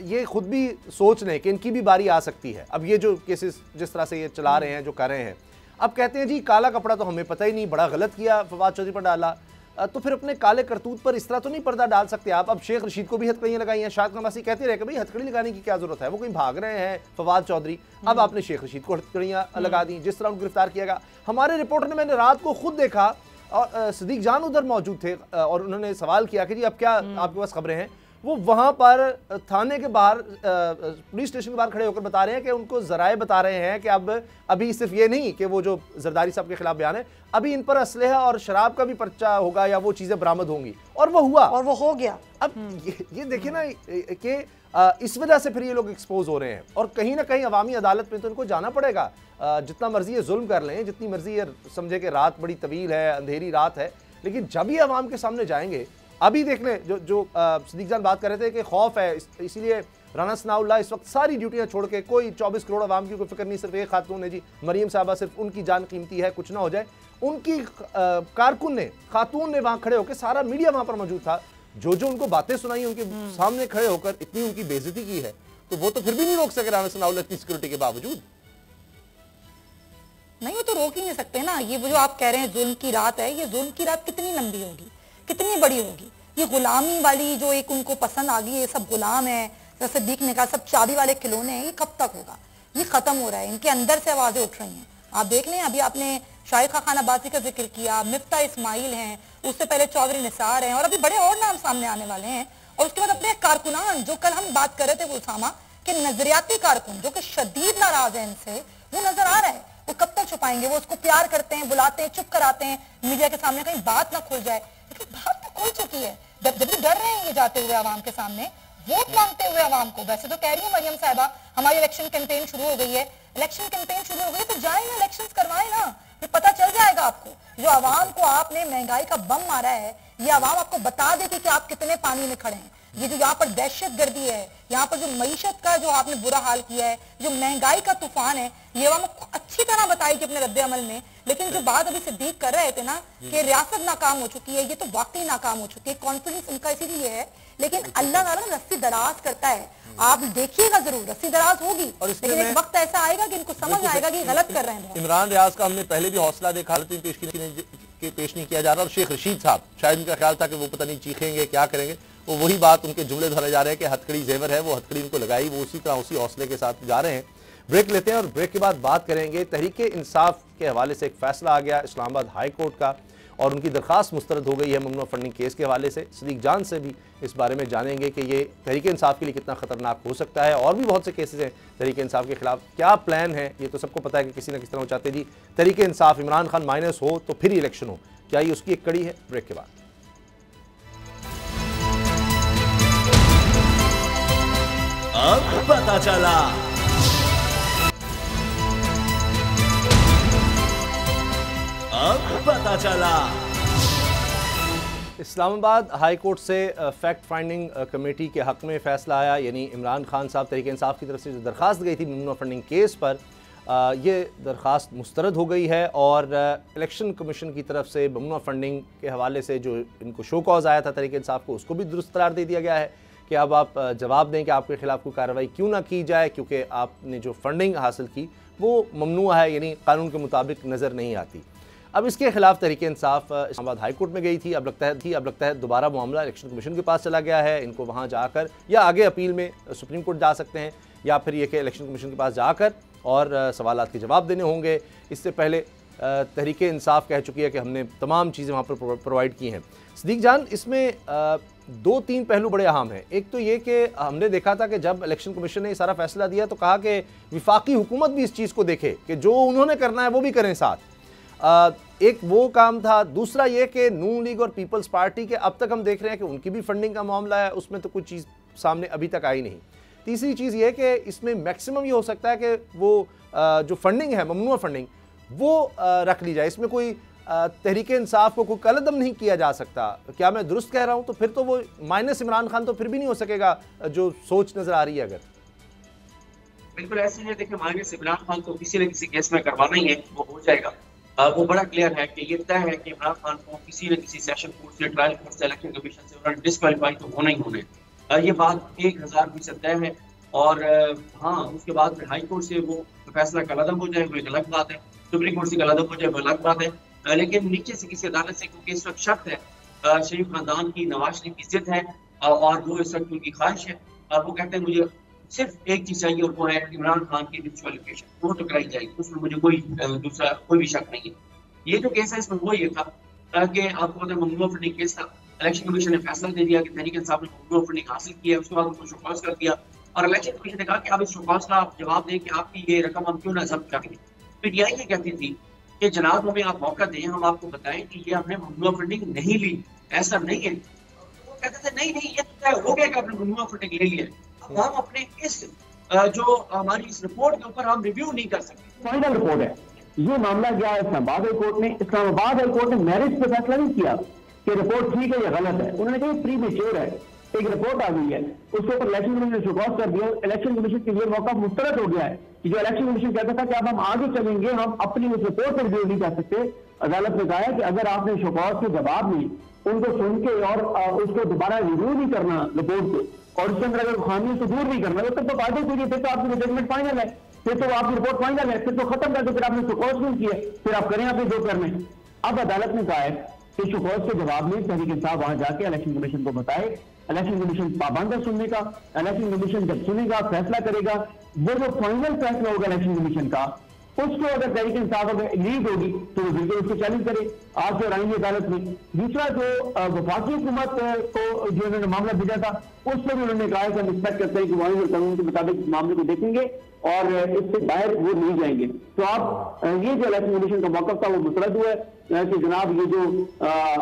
S1: ये खुद भी सोच लें कि इनकी भी बारी आ सकती है। अब ये जो केसेस जिस तरह से ये चला रहे हैं, जो कर रहे हैं, अब कहते हैं जी काला कपड़ा तो हमें पता ही नहीं, बड़ा गलत किया फवाद चौधरी पर डाला, तो फिर अपने काले करतूत पर इस तरह तो नहीं पर्दा डाल सकते आप। अब शेख रशीद को भी हथकड़ियाँ लगाई हैं, शाहिद नवासी कहते रहे कि भाई हथकड़ी लगाने की क्या जरूरत है, वो कहीं भाग रहे हैं फवाद चौधरी, अब आपने शेख रशीद को हथकड़ियाँ लगा दी, जिस तरह उनको गिरफ्तार किया गया। हमारे रिपोर्टर ने, मैंने रात को खुद देखा और सिद्दीक जान उधर मौजूद थे और उन्होंने सवाल किया कि जी अब क्या आपके पास खबरें हैं, वो वहां पर थाने के बाहर, पुलिस स्टेशन के बाहर खड़े होकर बता रहे हैं कि उनको जराए बता रहे हैं कि अब अभी सिर्फ ये नहीं कि वो जो जरदारी साहब के खिलाफ बयान है, अभी इन पर असलहा और शराब का भी पर्चा होगा या वो चीजें बरामद होंगी, और वो हुआ
S3: और वो हो गया।
S1: अब ये देखिए ना कि इस वजह से फिर ये लोग एक्सपोज हो रहे हैं, और कहीं ना कहीं अवामी अदालत में तो इनको जाना पड़ेगा। जितना मर्जी ये जुल्म कर लें, जितनी मर्जी ये समझे कि रात बड़ी तवील है, अंधेरी रात है, लेकिन जब ये अवाम के सामने जाएंगे, अभी देख लें जो सिद्दीक जान बात कर रहे थे कि खौफ है, इसीलिए राना सनाउल्लाह इस वक्त सारी ड्यूटियां छोड़ के, कोई 24 करोड़ अवाम की कोई फिक्र नहीं, सिर्फ एक खातून है जी मरियम साहबा, सिर्फ उनकी जान कीमती है, कुछ ना हो जाए। उनकी कारकुन ने, खातून ने वहां खड़े होकर, सारा मीडिया वहां पर मौजूद था, जो उनको बातें सुनाई, उनके सामने खड़े होकर इतनी उनकी बेइज्जती की है, तो वो तो फिर भी नहीं रोक सके राना सनाउल्लाह इतनी सिक्योरिटी के बावजूद।
S3: नहीं, वो तो रोक ही नहीं सकते ना। ये वो जो आप कह रहे हैं जुल्म की रात है, ये जुल्म की रात कितनी लंबी होगी, कितनी बड़ी होगी। ये गुलामी वाली जो एक उनको पसंद आ गई, ये सब गुलाम है, जैसे सिद्दीक ने कहा सब चाबी वाले खिलौने हैं, ये कब तक होगा? ये खत्म हो रहा है, इनके अंदर से आवाजें उठ रही हैं। आप देख लें, अभी आपने शाइखा खान अब्बासी का जिक्र किया, मिफ्ता इस्माइल हैं, उससे पहले चौधरी निसार हैं, और अभी बड़े और नाम सामने आने वाले हैं। और उसके बाद अपने कारकुनान, जो कल हम बात कर रहे थे उसामा के नजरियाती कारकुन, जो कि शदीद नाराज है इनसे, वो नजर आ रहा है। वो कब तक छुपाएंगे? वो उसको प्यार करते हैं, बुलाते हैं, चुप कराते हैं मीडिया के सामने, कहीं बात ना खुल जाए, लेकिन बात तो खुल चुकी है। जब डर रहे हैं ये जाते हुए आवाम के सामने, वोट मांगते हुए आवाम को। वैसे तो कह रही है मरियम साहिबा हमारी इलेक्शन कैंपेन शुरू हो गई है, इलेक्शन कैंपेन शुरू हो गई तो जाए ना, इलेक्शंस करवाए ना, ये पता चल जाएगा आपको। जो आवाम को आपने महंगाई का बम मारा है, ये आवाम आपको बता देगी कि आप कितने पानी में खड़े हैं। ये जो यहाँ पर दहशतगर्दी है, यहाँ पर जो मईशत का जो आपने बुरा हाल किया है, जो महंगाई का तूफान है, ये आवाम आपको अच्छी तरह बताएगी अपने रद्द अमल में। लेकिन जो बात अभी सिद्दीक कर रहे थे ना कि रियासत नाकाम हो चुकी है, ये तो वाकई नाकाम हो चुकी है। कॉन्फिडेंस उनका इसीलिए है, लेकिन अल्लाह ताला रस्सी दराज करता है, आप देखिएगा जरूर रस्सी दराज होगी, लेकिन एक वक्त ऐसा आएगा कि इनको समझ आएगा कि गलत कर रहे हैं।
S1: इमरान रियाज का हमने पहले भी हौसला देखा, हालत पेश नहीं किया जा रहा, और शेख रशीद साहब, शायद उनका ख्याल था कि वो पता नहीं चीखेंगे क्या करेंगे, वो वही बात उनके जुमले धरे जा रहे हैं कि हथकड़ी जेवर है, वो हथकड़ी उनको लगाई, वो उसी तरह उसी हौसले के साथ जा रहे हैं। ब्रेक लेते हैं और ब्रेक के बाद बात करेंगे तहरीक इंसाफ के हवाले से एक फैसला आ गया इस्लामाबाद हाई कोर्ट का, और उनकी दरख्वास्त मुस्तरद हो गई है ममनूआ फंडिंग केस के हवाले से। सिद्दीक जान से भी इस बारे में जानेंगे कि ये तहरीक इंसाफ के लिए कितना खतरनाक हो सकता है, और भी बहुत से केसेस हैं तहरीक इंसाफ के खिलाफ, क्या प्लान है। ये तो सबको पता है कि किसी न किसी तरह वो चाहते जी तहरीक इंसाफ इमरान खान माइनस हो तो फिर इलेक्शन हो, क्या ये उसकी एक कड़ी है? ब्रेक के बाद
S4: अब पता चला। अब पता चला।
S1: इस्लामाबाद हाई कोर्ट से फैक्ट फाइंडिंग कमेटी के हक में फैसला आया, यानी इमरान खान साहब तहरीक इंसाफ की तरफ से जो दरख्वास्त गई थी ममनूआ फंडिंग केस पर, ये दरख्वास्त मुस्तरद हो गई है, और इलेक्शन कमीशन की तरफ से ममनूआ फंडिंग के हवाले से जो इनको शो कॉज आया था तहरीक इंसाफ को, उसको भी दुरुस्त करार दे दिया गया है कि अब आप जवाब दें कि आपके खिलाफ कोई कार्रवाई क्यों ना की जाए, क्योंकि आपने जो फंडिंग हासिल की वो ममनूआ है, यानी कानून के मुताबिक नज़र नहीं आती। अब इसके खिलाफ तहरीक इंसाफ इस्लामाबाद हाई कोर्ट में गई थी, अब लगता है दोबारा मामला इलेक्शन कमीशन के पास चला गया है। इनको वहाँ जाकर या आगे अपील में सुप्रीम कोर्ट जा सकते हैं, या फिर ये कि इलेक्शन कमीशन के पास जाकर और सवालात के जवाब देने होंगे। इससे पहले तहरीक इंसाफ कह चुकी है कि हमने तमाम चीज़ें वहाँ पर प्रोवाइड की हैं। सिद्दीक जान, इसमें 2-3 पहलू बड़े अहम हैं। एक तो ये कि हमने देखा था कि जब इलेक्शन कमीशन ने ये सारा फैसला दिया तो कहा कि विफाकी हुकूमत भी इस चीज़ को देखे कि जो उन्होंने करना है वो भी करें साथ। एक वो काम था। दूसरा ये कि नून लीग और पीपल्स पार्टी के अब तक हम देख रहे हैं कि उनकी भी फंडिंग का मामला है, उसमें तो कुछ चीज़ सामने अभी तक आई नहीं। तीसरी चीज़ ये कि इसमें मैक्सिमम ये हो सकता है कि वो जो फंडिंग है ममनूआ फंडिंग वो रख ली जाए, इसमें कोई तहरीक इंसाफ को कोई कलदम नहीं किया जा सकता। क्या मैं दुरुस्त कह रहा हूँ? तो फिर तो वो माइनस इमरान खान तो फिर भी नहीं हो सकेगा, जो सोच नज़र आ रही है। अगर
S2: बिल्कुल ऐसे है, देखिए माइनस इमरान खान को किसी न किसी केस में करवाना ही है, वो हो जाएगा। वो बड़ा क्लियर है कि ये तय है कि इमरान खान को किसी न किसी सेशन कोर्ट से, ट्रायल कोर्ट से, इलेक्शन कमीशन से उन्होंने डिस्क्वालीफाई तो होना ही होना है। ये बात 1000% तय है। और हाँ, उसके बाद फिर हाई कोर्ट से वो फैसला कलअदम हो जाए वो एक अलग बात है, सुप्रीम कोर्ट से कलअदम हो जाए वो अलग बात है। लेकिन नीचे से किसी अदालत से, क्योंकि इस वक्त शर्त है, शरीफ खानदान की, नवाज शरीफ की जिद है, और वो इस वक्त उनकी ख्वाहिश है, वो कहते हैं मुझे सिर्फ एक चीज चाहिए और वो है इमरान खान की डिस्क्वालिफिकेशन, वो तो कराई जाएगी, उसमें मुझे कोई दूसरा कोई भी शक नहीं है। ये जो केस है इसमें वो ये था कि आपको पता है ममनूआ फंडिंग केस था,
S5: इलेक्शन कमीशन ने फैसला दे दिया कि तहरीक इंसाफ ने ममनूअ फंडिंग हासिल की है, उसके बाद उनको शोकॉज कर दिया और इलेक्शन कमीशन ने कहा कि आप इस शोकॉज का जवाब दें कि आपकी ये रकम हम क्यों ना जब्त करें। पीटीआई ये कहती थी कि जनाब हमें आप मौका दें, हम आपको बताएं कि ये हमने ममनूअ फंडिंग नहीं ली, ऐसा नहीं है। वो कहते थे नहीं ये तो तय हो गया कि आपने ममनूअ फंडिंग ले लिया, अब हम अपने इस जो हमारी इस रिपोर्ट के ऊपर हम रिव्यू नहीं कर सकते।
S2: फाइनल रिपोर्ट है, ये मामला गया इस्लामाबाद हाई कोर्ट ने। इस्लामाबाद हाई कोर्ट ने मैरिज पे फैसला नहीं किया कि रिपोर्ट ठीक है या गलत है, उन्होंने कहा प्री मेच्योर है, एक रिपोर्ट आ गई है, उसके ऊपर इलेक्शन कमीशन ने शोकॉज कर दिया। इलेक्शन कमीशन के लिए मौका मुस्तरद हो गया है कि जो इलेक्शन कमीशन कहता था कि अब हम आगे चलेंगे, हम अपनी उस रिपोर्ट पर रिव्यू नहीं कर सकते। अदालत ने कहा है कि अगर आपने शोकॉज के जवाब में उनको सुन के और उसको दोबारा रिव्यू नहीं करना रिपोर्ट को, और उसके अंदर अगर खामियों से दूर नहीं करना, तो फायदे के लिए फिर तो आपकी जजमेंट फाइनल है, फिर तो आपकी रिपोर्ट फाइनल है, फिर तो खत्म कर दो, फिर आपने शोकॉज नहीं किया, फिर आप करें आपने जो करना है। अब अदालत ने कहा है कि शोकॉज के जवाब में तहरीक इंसाफ वहां जाके इलेक्शन कमीशन को बताए, इलेक्शन कमीशन पाबंद है सुनने का, इलेक्शन कमीशन जब सुनेगा फैसला करेगा, वो जो फाइनल फैसला होगा इलेक्शन कमीशन का, उसको अगर तहरीक इंसाफ अगर एग्रीड होगी तो वो बिल्कुल उसको चैलेंज करे, आज जो आएंगे अदालत में। दूसरा जो वफाकी हुकूमत को जो उन्होंने मामला भेजा था, उस पर भी उन्होंने कहा कि हम एक्सपेक्ट करते हैं कि वहीं कानून के मुताबिक इस मामले को देखेंगे और इससे बाहर वो नहीं जाएंगे। तो आप ये जो इलेक्शन कमीशन का मौक़िफ़ था वो मुस्तरद हुआ है कि जनाब ये जो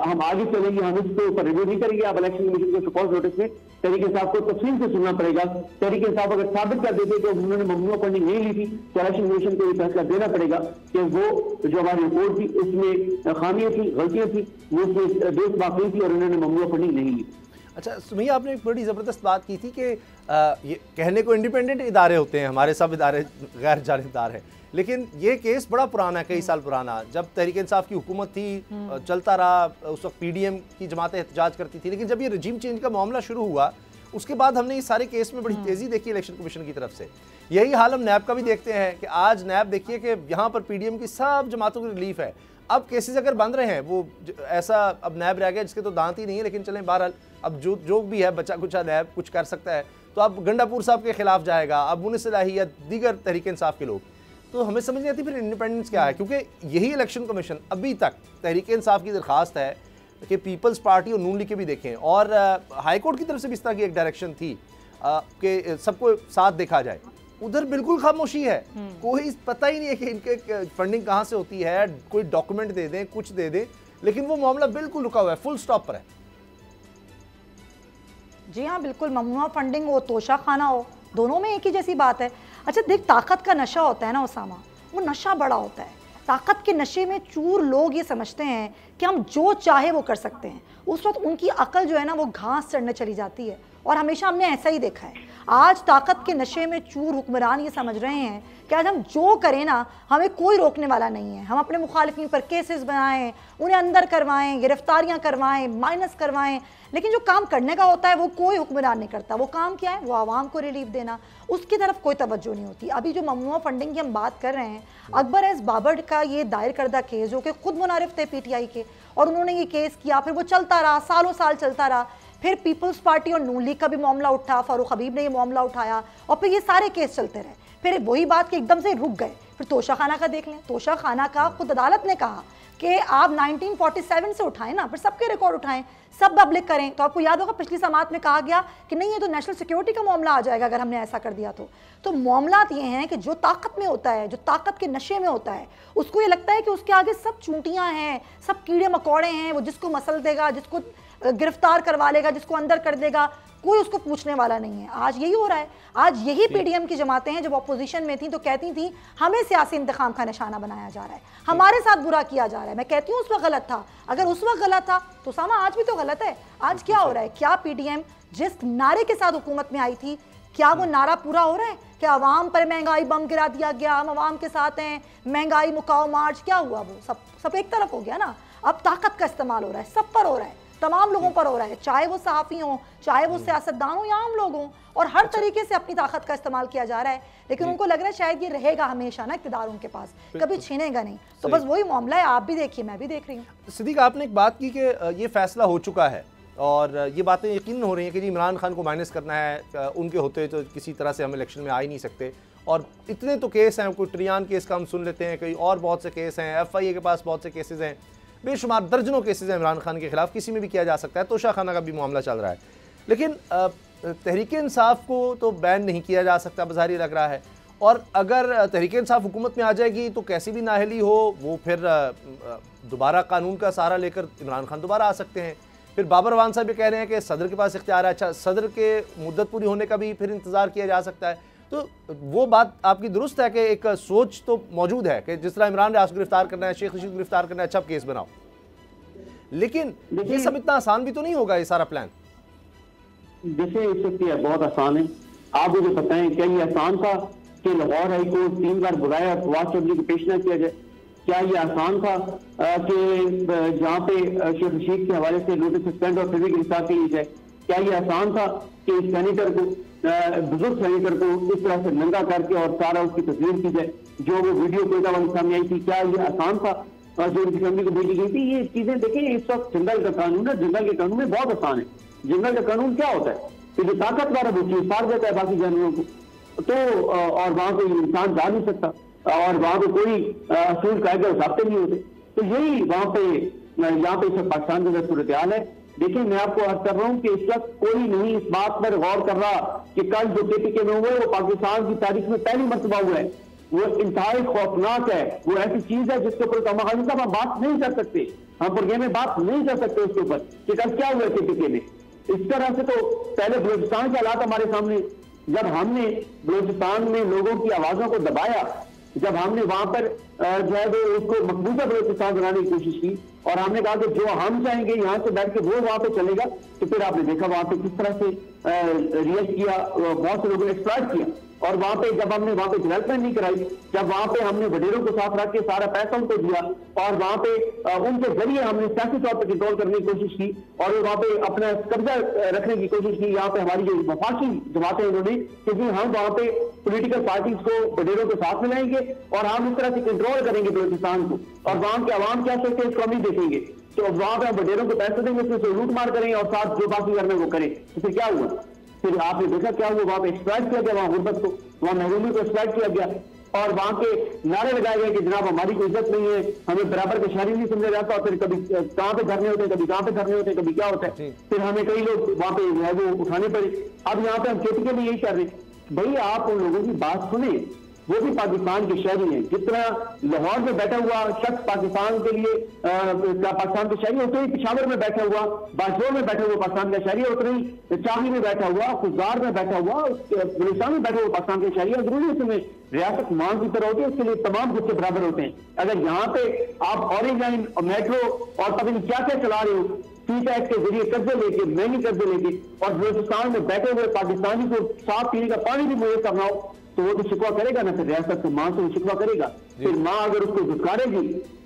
S2: हम आगे चलेंगे, हम इसके ऊपर रिव्यू नहीं करेंगे। आप इलेक्शन कमीशन को शोकॉज नोटिस में तहरीक इंसाफ को तफसील से सुनना पड़ेगा। तहरीक इंसाफ अगर साबित कर देते कि उन्होंने ममनूअ फंडिंग नहीं ली थी तो इलेक्शन कमीशन को ये फैसला देना पड़ेगा कि वो जो हमारी रिपोर्ट थी उसमें खामियां थी, गलतियां थी, वो उसमें देश वाकई थी और उन्होंने ममनूअ फंडिंग नहीं ली।
S1: अच्छा सुमैया, आपने एक बड़ी ज़बरदस्त बात की थी कि ये कहने को इंडिपेंडेंट इदारे होते हैं, हमारे सब इदारे गैर जानिबदार हैं, लेकिन ये केस बड़ा पुराना है, कई साल पुराना। जब तहरीक इंसाफ की हुकूमत थी चलता रहा, उस वक्त पीडीएम की जमातें एहतजाज करती थी, लेकिन जब ये रजीम चेंज का मामला शुरू हुआ उसके बाद हमने इस सारे केस में बड़ी तेज़ी देखी इलेक्शन कमीशन की तरफ से। यही हाल हम नैब का भी देखते हैं कि आज नैब देखिए कि यहाँ पर पीडीएम की सब जमातों की रिलीफ है। अब केसेस अगर बंद रहे हैं, वो ऐसा अब नैब रह गया जिसके तो दांत ही नहीं है, लेकिन चलें बहरहाल अब जो भी है बचा कुचा नैब कुछ कर सकता है। तो अब गंडापुर साहब के खिलाफ जाएगा, अब मुनिसलाही या दीगर तहरीक इंसाफ के लोग, तो हमें समझ नहीं आती फिर इंडिपेंडेंस क्या है। क्योंकि यही इलेक्शन कमीशन अभी तक तहरीक इंसाफ की दरख्वास्त है कि पीपल्स पार्टी और नून लीग के भी देखें, और हाई कोर्ट की तरफ से भी इस तरह की एक डायरेक्शन थी कि सबको साथ देखा जाए, उधर बिल्कुल खामोशी है, कोई पता ही नहीं है कि इनके फंडिंग कहाँ से होती है, कोई डॉक्यूमेंट दे दें, कुछ दे दें, लेकिन वो मामला बिल्कुल रुका हुआ है, फुल स्टॉप पर है।
S3: जी हाँ बिल्कुल, ममनूअ फंडिंग हो, तोशा खाना हो, दोनों में एक ही जैसी बात है। अच्छा देख, ताकत का नशा होता है ना उसामा, वो नशा बड़ा होता है। ताकत के नशे में चूर लोग ये समझते हैं कि हम जो चाहे वो कर सकते हैं, उस वक्त उनकी अकल जो है ना वो घास चढ़ने चली जाती है, और हमेशा हमने ऐसा ही देखा है। आज ताकत के नशे में चूर हुक्मरान ये समझ रहे हैं कि आज हम जो करें ना हमें कोई रोकने वाला नहीं है, हम अपने मुखालिफिन पर केसेस बनाएं, उन्हें अंदर करवाएं, गिरफ्तारियां करवाएं, माइनस करवाएं, लेकिन जो काम करने का होता है वो कोई हुक्मरान नहीं करता। वो काम क्या है? वो आवाम को रिलीफ देना, उसकी तरफ कोई तवज्जो नहीं होती। अभी जो ममनूअ फंडिंग की हम बात कर रहे हैं, अकबर एस बाबर का ये दायर करदा केस जो कि खुद मुनारिफ थे पीटीआई के, और उन्होंने ये केस किया, फिर वो चलता रहा, सालों साल चलता रहा, फिर पीपल्स पार्टी और नून लीग का भी मामला उठा, फारूक हबीब ने ये मामला उठाया, और फिर ये सारे केस चलते रहे। फिर वही बात कि एकदम से रुक गए। फिर तोशा खाना का देख लें, तोशा खाना का खुद अदालत ने कहा कि आप 1947 से उठाएं ना, फिर सबके रिकॉर्ड उठाएं, सब पब्लिक करें। तो आपको याद होगा पिछली समात में कहा गया कि नहीं ये तो नेशनल सिक्योरिटी का मामला आ जाएगा अगर हमने ऐसा कर दिया तो मामलात ये हैं कि जो ताकत में होता है, जो ताकत के नशे में होता है, उसको ये लगता है कि उसके आगे सब चूंटियां हैं, सब कीड़े मकोड़े हैं, वो जिसको मसल देगा, जिसको गिरफ्तार करवा लेगा, जिसको अंदर कर देगा, कोई उसको पूछने वाला नहीं है। आज यही हो रहा है। आज यही पीडीएम की जमातें हैं जब अपोजिशन में थी तो कहती थी हमें सियासी इंतखाम का निशाना बनाया जा रहा है, हमारे साथ बुरा किया जा रहा है। मैं कहती हूँ उस वक्त गलत था, अगर उस वक्त गलत था तो सामा आज भी तो गलत है। आज क्या हो रहा है? क्या पीडीएम जिस नारे के साथ हुकूमत में आई थी, क्या वो नारा पूरा हो रहा है? क्या अवाम पर महंगाई बम गिरा दिया गया, हम अवाम के साथ हैं, महंगाई मुकाओ मार्च, क्या हुआ? वो सब एक तरफ हो गया ना। अब ताकत का इस्तेमाल हो रहा है, सब पर हो रहा है, तमाम लोगों पर हो रहा है, चाहे वो सहाफ़ी हों, चाहे वो सियासतदान हों या आम लोग हों, और हर तरीके से अपनी ताकत का इस्तेमाल किया जा रहा है। लेकिन उनको लग रहा है शायद ये रहेगा हमेशा ना इक़्तिदार उनके पास, कभी छीनेगा नहीं। तो बस वही मामला है, आप भी देखिए, मैं भी देख रही हूँ।
S1: सिद्दीक, आपने एक बात की कि ये फैसला हो चुका है और ये बातें यकीन हो रही हैं कि जी इमरान खान को माइनस करना है, उनके होते तो किसी तरह से हम इलेक्शन में आ ही नहीं सकते। और इतने तो केस हैं, कोई ट्रियान केस का हम सुन लेते हैं, कई और बहुत से केस हैं, FIA के पास बहुत से केसेस हैं, बेशुमार दर्जनों केसेज हैं इमरान खान के खिलाफ, किसी में भी किया जा सकता है। तोशा खाना का भी मामला चल रहा है, लेकिन तहरीक इंसाफ को तो बैन नहीं किया जा सकता, बज़ाहिर लग रहा है। और अगर तहरीक इंसाफ हुकूमत में आ जाएगी तो कैसी भी नाअहली हो, वो फिर दोबारा कानून का सहारा लेकर इमरान खान दोबारा आ सकते हैं। फिर बाबर अवान साहब ये कह रहे हैं कि सदर के पास इख्तियार है। अच्छा, सदर के मुद्दत पूरी होने का भी फिर इंतज़ार किया जा सकता है। तो वो बात आपकी दुरुस्त है कि एक सोच तो मौजूद है कि जिस तरह इमरान रियाज को गिरफ्तार करना है, शेख रशीद को गिरफ्तार करना है, अच्छा केस बनाओ, लेकिन ये सब इतना आसान भी तो नहीं होगा, ये सारा प्लान।
S2: जैसे इस वक्त ये बहुत आसान है। आप मुझे बताएं, क्या ये आसान था कि लाहौर हाई कोर्ट 3 बार बुलाया और फवाद चौधरी को पेश न किया जाए? क्या ये आसान था कि जहाँ पे शेख रशीद के हवाले से नोटिस सस्पेंड और फिर भी गिरफ्तार की जाए? क्या ये आसान था कि इस सेनेटर को, बुजुर्ग सेनेटर को इस तरह से नंगा करके और सारा उसकी तस्वीर की जाए, जो वो वीडियो कोयटा वाली सामने आई थी? क्या ये आसान था? और जो उनकी फैमिली को भेजी गई थी, ये चीजें देखिए, इस वक्त जंगल का कानून है, जंगल के कानून में बहुत आसान है। जंगल का कानून क्या होता है कि जो ताकतवर है वो चीज फाड़ देता है बाकी जानवरों को, तो और वहां पे इंसान जा नहीं सकता और वहां पे कोई असूल कायदे उठाते नहीं होते। तो यही वहां पे यहाँ पे इस पाकिस्तान के अंदर सूरत हाल है। देखिए, मैं आपको अर्ज कर रहा हूँ कि इस वक्त कोई नहीं इस बात पर गौर कर रहा कि कल जो KPK में हुआ है वो पाकिस्तान की तारीख में पहली मरतबा हुआ है। वो इंतहाई खौफनाक है, वो ऐसी चीज है जिसके ऊपर खालिद साहब हम बात नहीं कर सकते, हम प्रोग्राम में बात नहीं कर सकते उसके ऊपर कि कल क्या हुआ KPK में। इस तरह से तो पहले बलूचिस्तान के हालात हमारे सामने, जब हमने बलूचिस्तान में लोगों की आवाजों को दबाया, जब हमने वहां पर जो है वो उसको मकबूजा बलूचिस्तान बनाने की कोशिश की और हमने कहा कि जो हम चाहेंगे यहाँ से बैठ के वो वहां पे चलेगा, तो फिर आपने देखा वहां पे किस तरह से रिएक्ट किया, बहुत से लोगों ने एक्सप्लॉइट किया। और वहां पे जब हमने वहां पे डेवलपमेंट नहीं कराई, जब वहां पे हमने वडेरों को साथ रख के सारा पैसा उनको दिया और वहां पे उनके जरिए हमने सियासी तौर पर कंट्रोल करने की कोशिश की और वहां पे अपना कब्जा रखने की कोशिश की, यहाँ पे हमारी जो वफाकी जमातें उन्होंने, क्योंकि हम वहां पे पॉलिटिकल पार्टीज को वडेरों के साथ मिलाएंगे और हम इस तरह से कंट्रोल करेंगे बलूचिस्तान को, और वहां के अवाम क्या सोचते हैं इसको हम नहीं देखेंगे। तो वहां पे हम वडेरों को पैसे देंगे, उससे लूट मार करेंगे और साथ जो बाकी करना वो करें। तो फिर क्या हुआ? फिर आपने देखा क्या हुआ, वहां पे एक्सप्लॉइट किया गया, वहां गुर्बत को, वहां महरूमी को एक्सप्लॉइट किया गया और वहां के नारे लगाए गए कि जनाब हमारी कोई इज्जत नहीं है, हमें बराबर के शहरी नहीं समझा जाता। और फिर कभी कहाँ पे धरने होते हैं, कभी कहाँ पे धरने होते हैं, कभी क्या होता है, फिर हमें कई लोग वहां पे है वो उठाने पड़े। अब यहाँ पे हम KPK में यही कर रहे हैं, भाई आप उन लोगों की बात सुने, वो भी पाकिस्तान के शहरी हैं। जितना लाहौर में बैठा हुआ शख्स पाकिस्तान के लिए पाकिस्तान के शहरी, उतना ही पिशावर में बैठा हुआ, बाजोर में बैठा हुआ पाकिस्तान का शहरी, उतना ही चाही में बैठा हुआ, खुजार में बैठा हुआ, बलूचिस्तान में बैठा हुआ पाकिस्तान के शहरी। जरूरी उसमें रियासत मान की तरह होती है, उसके लिए तमाम कुछ बराबर होते हैं। अगर यहाँ पे आप ऑरेंज लाइन और मेट्रो और पता नहीं क्या क्या चला रहे हो, CPAC के जरिए कर्जे लेके, महंगे कर्जे लेके, और बलूचिस्तान में बैठे हुए पाकिस्तानी को साफ पीने का पानी भी मुहैया करना हो, तो वो तो शिकवा करेगा ना, फिर रियासत से मां से वो शिकवा करेगा। फिर माँ अगर उसको धुतकारेगी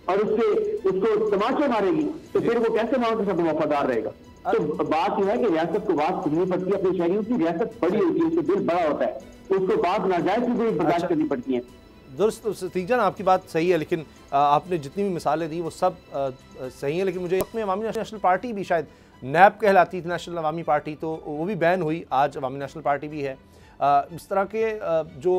S2: और उसको तमाचे मारेगी, तो फिर वो कैसे मां के साथ वफादार रहेगा? तो बात यह है कि रियासत को बात सुननी पड़ती है अपने शहरियों की। रियासत बड़ी होती है, उसका दिल बड़ा होता है, उसको बात नाजायज चीजें बर्दाश्त करनी पड़ती है।
S1: दुरुस्त सतीजान, आपकी बात सही है, लेकिन आपने जितनी भी मिसालें दी वो सब सही है। लेकिन मुझे अपने अवामी नेशनल पार्टी भी, शायद NAP कहलाती थी, नेशनल अवामी पार्टी, तो वो भी बैन हुई, आज अवामी नेशनल पार्टी भी है। इस तरह के जो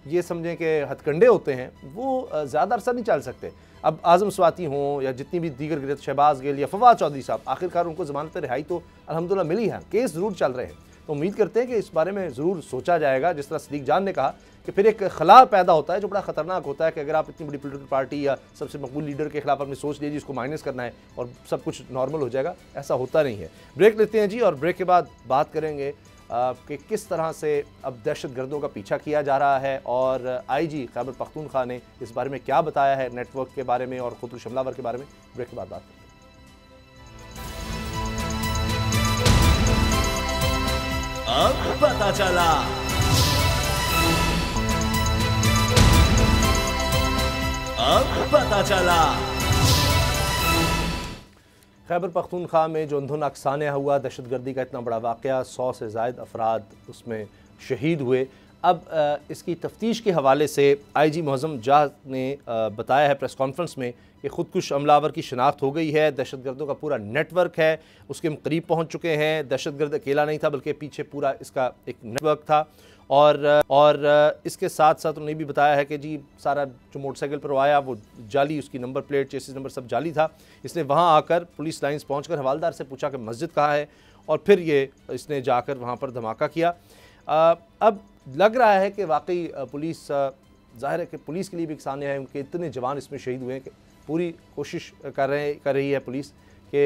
S1: ये समझें कि हथकंडे होते हैं वो ज़्यादा अरसा नहीं चल सकते। अब आज़म स्वाति हों या जितनी भी दीगर गिरफ्त, शहबाज गिल या फवाद चौधरी साहब, आखिरकार उनको ज़मानत रिहाई तो अल्हम्दुलिल्लाह मिली है, केस ज़रूर चल रहे हैं। तो उम्मीद करते हैं कि इस बारे में ज़रूर सोचा जाएगा। जिस तरह सदीक जान ने कहा कि फिर एक खला पैदा होता है जो बड़ा ख़तरनाक होता है कि अगर आप इतनी बड़ी पोलिटिकल पार्टी या सबसे मकबूल लीडर के खिलाफ आपने सोच लीजिए इसको माइनस करना है और सब कुछ नॉर्मल हो जाएगा, ऐसा होता नहीं है। ब्रेक लेते हैं जी, और ब्रेक के बाद बात करेंगे कि किस तरह से अब दहशत गर्दों का पीछा किया जा रहा है और IG खैबर पख्तूनख्वा ने इस बारे में क्या बताया है, नेटवर्क के बारे में और खुदकुश हमलावर के बारे में। ब्रेक के बाद बात करते हैं।
S4: अब पता चला, अब पता चला।
S1: खैबर पख्तूनख्वा में जो अंधुन अक्साने हुआ दहशतगर्दी का इतना बड़ा वाक़या, 100 से ज़ायद अफराद उसमें शहीद हुए। अब इसकी तफ्तीश के हवाले से IG मुअज़्ज़म जाह ने बताया है प्रेस कॉन्फ्रेंस में कि खुदकुश हमलावर की शनाख्त हो गई है, दहशतगर्दों का पूरा नेटवर्क है, उसके हम करीब पहुँच चुके हैं। दहशतगर्द अकेला नहीं था बल्कि पीछे पूरा इसका एक नेटवर्क था और इसके साथ साथ उन्होंने भी बताया है कि जी सारा जो मोटरसाइकिल पर वो आया वो जाली, उसकी नंबर प्लेट, चेसिस नंबर सब जाली था। इसने वहाँ आकर पुलिस लाइन्स पहुँचकर हवालदार से पूछा कि मस्जिद कहाँ है, और फिर ये इसने जाकर वहाँ पर धमाका किया। अब लग रहा है कि वाकई पुलिस, ज़ाहिर है कि पुलिस के लिए भी एक सामने है, उनके इतने जवान इसमें शहीद हुए हैं कि पूरी कोशिश कर रही है पुलिस कि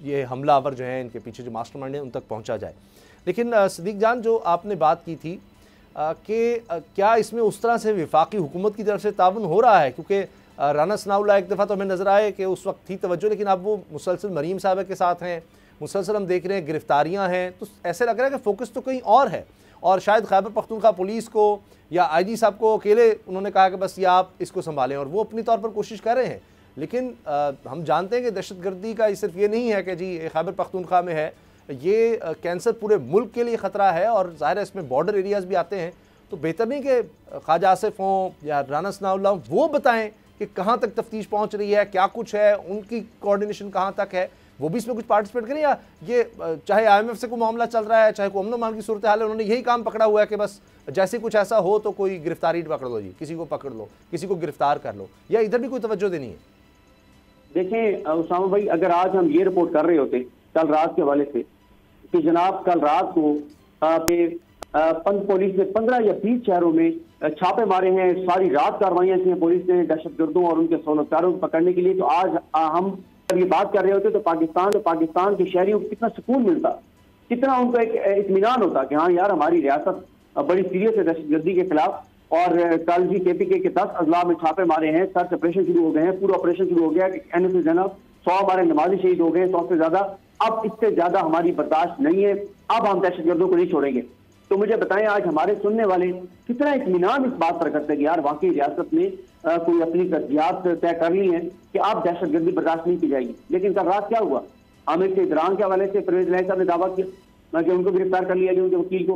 S1: ये हमलावर जो हैं, इनके पीछे जो मास्टरमाइंड हैं, उन तक पहुंचा जाए। लेकिन सदीक जान, जो आपने बात की थी कि क्या इसमें उस तरह से वफाकी हुकूमत की तरफ से ताउन हो रहा है? क्योंकि राना सनाउल्लाह एक दफ़ा तो हमें नज़र आए कि उस वक्त थी तवज्जो, लेकिन अब वो मुसलसल मरीम साहब के साथ हैं, मुसलसल हम देख रहे हैं गिरफ्तारियाँ हैं, तो ऐसे लग रहा है कि फ़ोकस तो कहीं और है। और शायद खैबर पख्तूनख्वा पुलिस को या IG साहब को अकेले उन्होंने कहा कि बस ये आप इसको संभालें, और वो अपनी तौर पर कोशिश कर रहे हैं। लेकिन हम जानते हैं कि दहशतगर्दी का सिर्फ ये नहीं है कि जी खैबर पख्तूनख्वा में है, ये कैंसर पूरे मुल्क के लिए ख़तरा है, और ज़ाहिर है इसमें बॉर्डर एरियाज़ भी आते हैं। तो बेहतर नहीं कि ख्वाजा आसिफ हों या राना सनाउल्लाह वो बताएं कि कहाँ तक तफ्तीश पहुँच रही है, क्या कुछ है, उनकी कोऑर्डिनेशन कहाँ तक है, वो भी इसमें कुछ पार्टिसिपेट करें, या ये चाहे IMF से कोई मामला चल रहा है, चाहे कोई अमन अमान की सूरत हाल है, उन्होंने यही काम पकड़ा हुआ है कि बस जैसे कुछ ऐसा हो तो कोई गिरफ्तारी पकड़ लो जी, किसी को पकड़ लो, किसी को गिरफ्तार कर लो, या इधर भी कोई तवज्जो देनी है?
S2: देखें उसामा भाई, अगर आज हम ये रिपोर्ट कर रहे होते कल रात के हवाले से कि जनाब कल रात को पुलिस ने 15 या 20 शहरों में छापे मारे हैं, सारी रात कार्रवाइयां की हैं पुलिस ने दहशतगर्दों और उनके सोलहकारों को पकड़ने के लिए, तो आज हम जब ये बात कर रहे होते तो पाकिस्तान के शहरियों को कितना सुकून मिलता, कितना उनको एक इत्मीनान होता कि हाँ यार हमारी रियासत बड़ी सीरियस है दहशतगर्दी के खिलाफ। और कल जी KPK के 10 अजला में छापे मारे हैं, सर्च ऑपरेशन शुरू हो गए हैं, पूरा ऑपरेशन शुरू हो गया है। NSS जनाब 100 हमारे नमाजी शहीद हो गए, 100 से ज्यादा। अब इससे ज्यादा हमारी बर्दाश्त नहीं है, अब हम दहशतगर्दों को नहीं छोड़ेंगे। तो मुझे बताएं आज हमारे सुनने वाले कितना इत्मीनान इस बात पर करते हैं कि यार वाकई रियासत ने कोई अपनी तरजीहात तय कर ली है कि आप दहशतगर्दी बर्दाश्त नहीं की जाएगी। लेकिन कल रात क्या हुआ? आमिर के इदरान के हवाले से परवेज इलाही साहब ने दावा किया कि उनको गिरफ्तार कर लिया गया, उनके वकील को,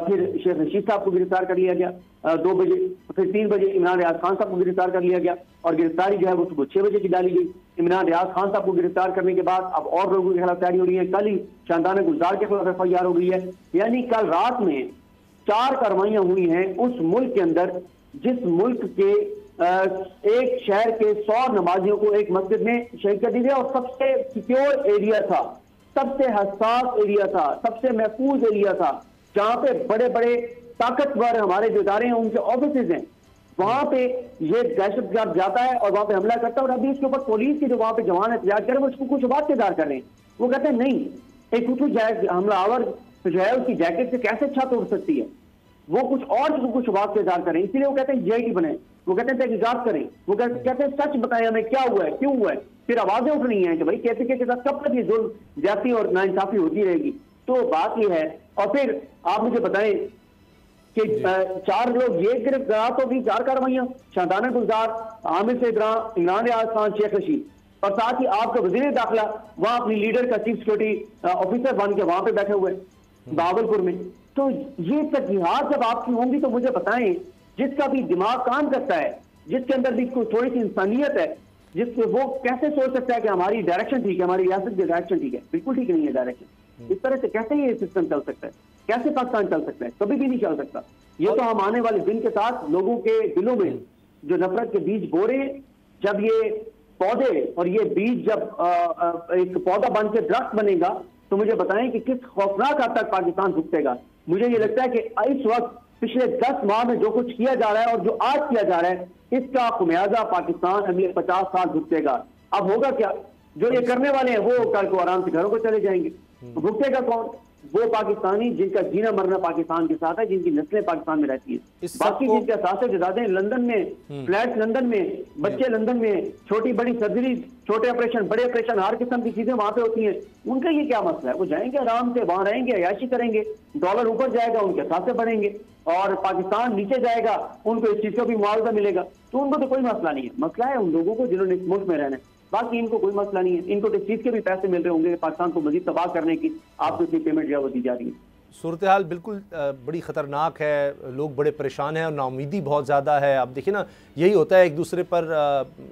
S2: फिर शेख रशीद साहब को गिरफ्तार कर लिया गया 2 बजे, फिर 3 बजे इमरान रियाज खान साहब को गिरफ्तार कर लिया गया, और गिरफ्तारी जो है वो सुबह 6 बजे की डाली गई। इमरान रियाज खान साहब को गिरफ्तार करने के बाद अब और लोगों के खिलाफ तैयारी हो रही है। कल ही शानदान गुलजार के खिलाफ FIR हो गई है। यानी कल रात में 4 कार्रवाइयां हुई हैं उस मुल्क के अंदर जिस मुल्क के एक शहर के 100 नमाजियों को एक मस्जिद में शहीद कर दिया, और सबसे सिक्योर एरिया था, सबसे हसास एरिया था, सबसे महफूज एरिया था, जहां पे बड़े बड़े ताकतवर हमारे जो इदारे हैं उनके ऑफिस हैं, वहां पे ये दहशतगर्द जाता है और वहां पे हमला करता है। और अभी इसके ऊपर पुलिस के जो वहां पे जवान एहतजाज कर रहे हैं उसको कुछ बात के दार कर रहे हैं। वो कहते हैं नहीं, एक कुछ हमलावर जो है उसकी जैकेट से कैसे छत उड़ सकती है, वो कुछ और कुछ बात के दार करें, इसलिए वो कहते हैं GIT बने, वो कहते हैं तहकीकात करें, वो कहते हैं सच बताएं हमें क्या हुआ है, क्यों हुआ है। फिर आवाजें उठ रही हैं कि भाई KPK के साथ कब तक ये जुल्म ज्यादती और नाइंसाफी होती रहेगी। तो बात ये है। और फिर आप मुझे बताएं कि 4 लोग ये गिरफ्तार तो भी 4 कार्रवाइयां, शानदान गुलजार, आमिर से इमरान रियाज खान, शेख रशीद, और साथ ही आपका वजीर दाखिला वहां अपनी लीडर का चीफ सिक्योरिटी ऑफिसर बन के वहां पे बैठे हुए बावलपुर में। तो ये तरजीहात जब आपकी होंगी तो मुझे बताएं, जिसका भी दिमाग काम करता है, जिसके अंदर भी कोई थोड़ी सी इंसानियत है, जिसको वो कैसे सोच सकता है कि हमारी डायरेक्शन ठीक है, हमारी रियासत की डायरेक्शन ठीक है? बिल्कुल ठीक नहीं है डायरेक्शन। इस तरह से कैसे ये सिस्टम चल सकता है? कैसे पाकिस्तान चल सकता है? कभी भी नहीं चल सकता। ये तो हम आने वाले दिन के साथ लोगों के दिलों में जो नफरत के बीज बो रहे हैं, जब ये पौधे और ये बीज जब एक पौधा बन के दरख्त बनेगा, तो मुझे बताएं कि किस खौफनाक हद तक पाकिस्तान झुकेगा। मुझे ये लगता है कि इस वक्त पिछले 10 माह में जो कुछ किया जा रहा है और जो आज किया जा रहा है, इसका खुमियाजा पाकिस्तान अगले 50 साल भुगतेगा। अब होगा क्या? जो ये करने वाले हैं वो कल को आराम से घरों को चले जाएंगे। भुगतेगा कौन? वो पाकिस्तानी जिनका जीना मरना पाकिस्तान के साथ है, जिनकी नस्लें पाकिस्तान में रहती है। बाकी जिनके सासे जदादे लंदन में, फ्लैट लंदन में, बच्चे लंदन में, छोटी बड़ी सर्जरी, छोटे ऑपरेशन, बड़े ऑपरेशन, हर किस्म की चीजें वहां पे होती हैं। उनका ये क्या मसला है? वो जाएंगे आराम से, वहां रहेंगे, अयाशी करेंगे, डॉलर ऊपर जाएगा, उनके सासे बढ़ेंगे, और पाकिस्तान नीचे जाएगा, उनको इस चीज का भी मुआवजा मिलेगा। तो उनको तो कोई मसला नहीं है। मसला है उन लोगों को जिन्होंने इस मुल्क में रहना है। बाकी इनको कोई मसला नहीं है। इनको तो इस चीज के भी पैसे मिल रहे होंगे पाकिस्तान को मजीद तबाह करने की, आपको इतनी पेमेंट जो है वो दी जा रही है।
S1: सूरत हाल बिल्कुल बड़ी ख़तरनाक है, लोग बड़े परेशान हैं और नाउमीदी बहुत ज़्यादा है। अब देखिए ना, यही होता है, एक दूसरे पर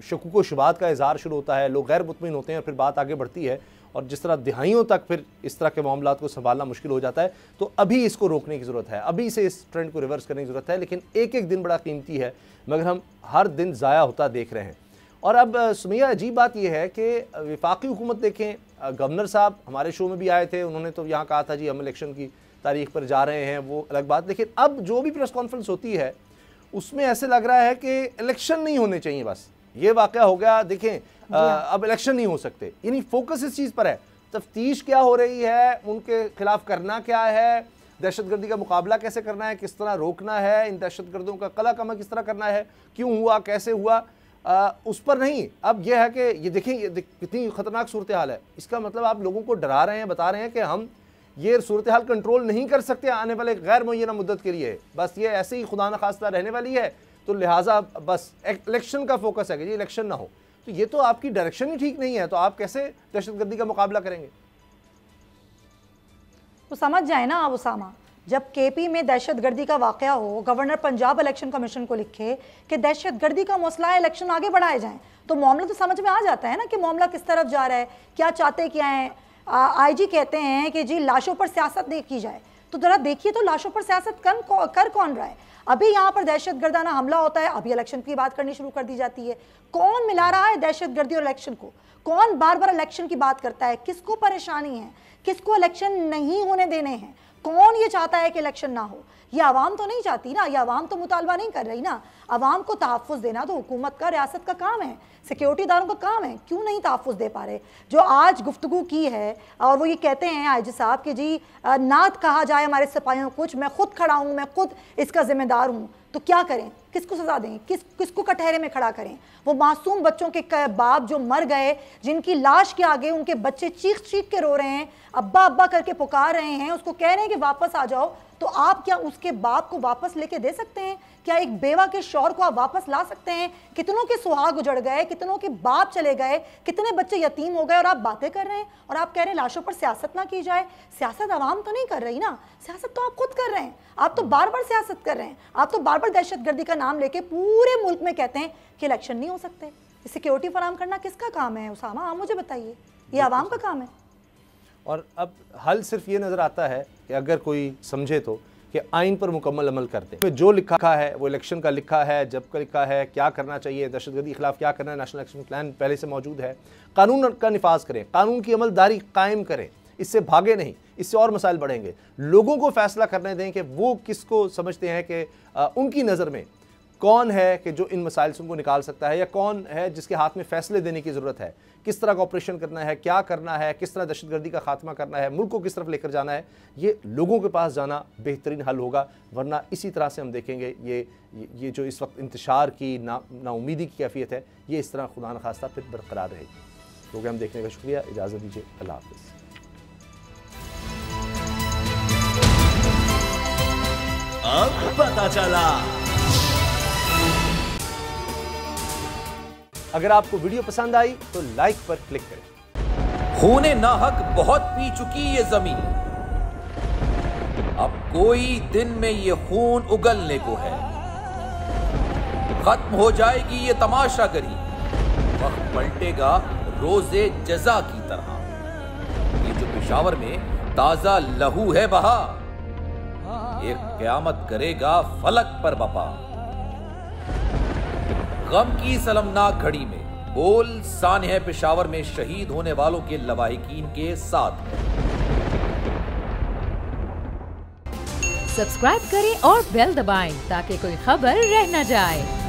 S1: शकुक व शुबात का इज़हार शुरू होता है, लोग गैर मुतमिन होते हैं, फिर बात आगे बढ़ती है और जिस तरह दिहाइयों तक फिर इस तरह के मामलात को संभालना मुश्किल हो जाता है, तो अभी इसको रोकने की ज़रूरत है, अभी से इस ट्रेंड को रिवर्स करने की ज़रूरत है। लेकिन एक एक दिन बड़ा कीमती है, मगर हम हर दिन ज़ाया होता देख रहे हैं। और अब सुमैया, अजीब बात यह है कि वफाकी हुकूमत देखें, गवर्नर साहब हमारे शो में भी आए थे, उन्होंने तो यहाँ कहा था जी हम इलेक्शन की तारीख पर जा रहे हैं, वो अलग बात। लेकिन अब जो भी प्रेस कॉन्फ्रेंस होती है उसमें ऐसे लग रहा है कि इलेक्शन नहीं होने चाहिए, बस ये वाक़या हो गया, देखें अब इलेक्शन नहीं हो सकते। यानी फोकस इस चीज़ पर है, तफ्तीश क्या हो रही है, उनके खिलाफ करना क्या है, दहशतगर्दी का मुकाबला कैसे करना है, किस तरह रोकना है, इन दहशतगर्दों का कला कमा किस तरह करना है, क्यों हुआ, कैसे हुआ, उस पर नहीं। अब यह है कि ये देखें ये कितनी ख़तरनाक सूरत हाल है। इसका मतलब आप लोगों को डरा रहे हैं, बता रहे हैं कि हम ये सूरत हाल कंट्रोल नहीं कर सकते आने वाले गैर मुअय्यना मुद्दत के लिए, बस ये ऐसे ही खुदा न खास्ता रहने वाली है, तो लिहाजा बस इलेक्शन का फोकस है कि जी इलेक्शन ना हो। तो ये तो आपकी डायरेक्शन ही ठीक नहीं है, तो आप कैसे दहशतगर्दी का मुकाबला करेंगे?
S3: तो समझ जाए ना आप उसामा, जब केपी में दहशतगर्दी का वाक़या हो, गवर्नर पंजाब इलेक्शन कमीशन को लिखे कि दहशतगर्दी का मसला है, इलेक्शन आगे बढ़ाए जाएं, तो मामला तो समझ में आ जाता है ना कि मामला किस तरफ जा रहा है, क्या चाहते क्या हैं। आईजी कहते हैं कि जी लाशों पर सियासत नहीं की जाए, तो जरा देखिए तो लाशों पर सियासत कर कौन रहा है। अभी यहाँ पर दहशतगर्दाना हमला होता है, अभी इलेक्शन की बात करनी शुरू कर दी जाती है। कौन मिला रहा है दहशतगर्दी और इलेक्शन को? कौन बार बार इलेक्शन की बात करता है? किसको परेशानी है? किसको इलेक्शन नहीं होने देने हैं? कौन ये चाहता है कि इलेक्शन ना हो? ये आवाम तो नहीं चाहती ना, ये आवाम तो मुतालबा नहीं कर रही ना। आवाम को तहफ़्फ़ुज़ देना तो हुकूमत का, रियासत का काम है, सिक्योरिटी दारों का काम है, क्यों नहीं तहफ़्फ़ुज़ दे पा रहे? जो आज गुफ्तगू की है और वो ये कहते हैं आईजी साहब कि जी ना कहा जाए हमारे सिपाहियों को कुछ, मैं खुद खड़ा हूँ, मैं खुद इसका जिम्मेदार हूँ, तो क्या करें? किसको सज़ा दें? किसको कटहरे में खड़ा करें? वो मासूम बच्चों के बाप जो मर गए, जिनकी लाश के आगे उनके बच्चे चीख चीख के रो रहे हैं, अब्बा अब्बा करके पुकार रहे हैं, उसको कह रहे हैं कि वापस आ जाओ, तो आप क्या उसके बाप को वापस लेके दे सकते हैं? क्या एक बेवा के शौहर को आप वापस ला सकते हैं? कितनों के सुहाग उजड़ गए, कितनों के बाप चले गए, कितने बच्चे यतीम हो गए, और आप बातें कर रहे हैं और आप कह रहे हैं लाशों पर सियासत ना की जाए। सियासत आवाम तो नहीं कर रही ना, सियासत तो आप खुद कर रहे हैं। आप तो बार बार सियासत कर रहे हैं, आप तो बार बार दहशतगर्दी का नाम लेके पूरे मुल्क में कहते हैं कि इलेक्शन नहीं हो सकते। सिक्योरिटी फराम करना किसका काम है उसामा? आप मुझे बताइए, ये आवाम का काम है।
S1: और अब हल सिर्फ ये नज़र आता है कि अगर कोई समझे तो कि आइन पर मुकम्मल अमल करते हैं। जो लिखा है वो इलेक्शन का लिखा है, जब का लिखा है, क्या करना चाहिए, दहशतगर्दी के खिलाफ क्या करना है, नेशनल एक्शन प्लान पहले से मौजूद है। कानून का निफाज करें, कानून की अमलदारी कायम करें, इससे भागे नहीं, इससे और मसाइल बढ़ेंगे। लोगों को फैसला करने दें कि वो किसको समझते हैं कि उनकी नज़र में कौन है कि जो इन मसाइल से उनको निकाल सकता है, या कौन है जिसके हाथ में फ़ैसले देने की ज़रूरत है, किस तरह का ऑपरेशन करना है, क्या करना है, किस तरह दहशतगर्दी का खात्मा करना है, मुल्क को किस तरफ लेकर जाना है। ये लोगों के पास जाना बेहतरीन हल होगा, वरना इसी तरह से हम देखेंगे ये जो इस वक्त इंतशार की नाउमीदी की कैफियत है, ये इस तरह खुदा न खास्ता फिर बरकरार रहेगी। प्रोग्राम देखने का शुक्रिया, इजाज़त दीजिए, अल्लाह हाफ़िज़।
S4: अब पता चला।
S1: अगर आपको वीडियो पसंद आई तो लाइक पर क्लिक करें।
S6: खूने नाहक बहुत पी चुकी ये जमीन, अब कोई दिन में ये खून उगलने को है। खत्म हो जाएगी ये तमाशागरी, वक्त पलटेगा रोजे जजा की तरह। ये जो पेशावर में ताजा लहू है बहा, एक क़यामत करेगा फलक पर बपा। गम की सलमनाक घड़ी में बोल सानह पेशावर में शहीद होने वालों के लवाहिकीन के साथ है।
S7: सब्सक्राइब करें और बेल दबाएं ताकि कोई खबर रह न जाए।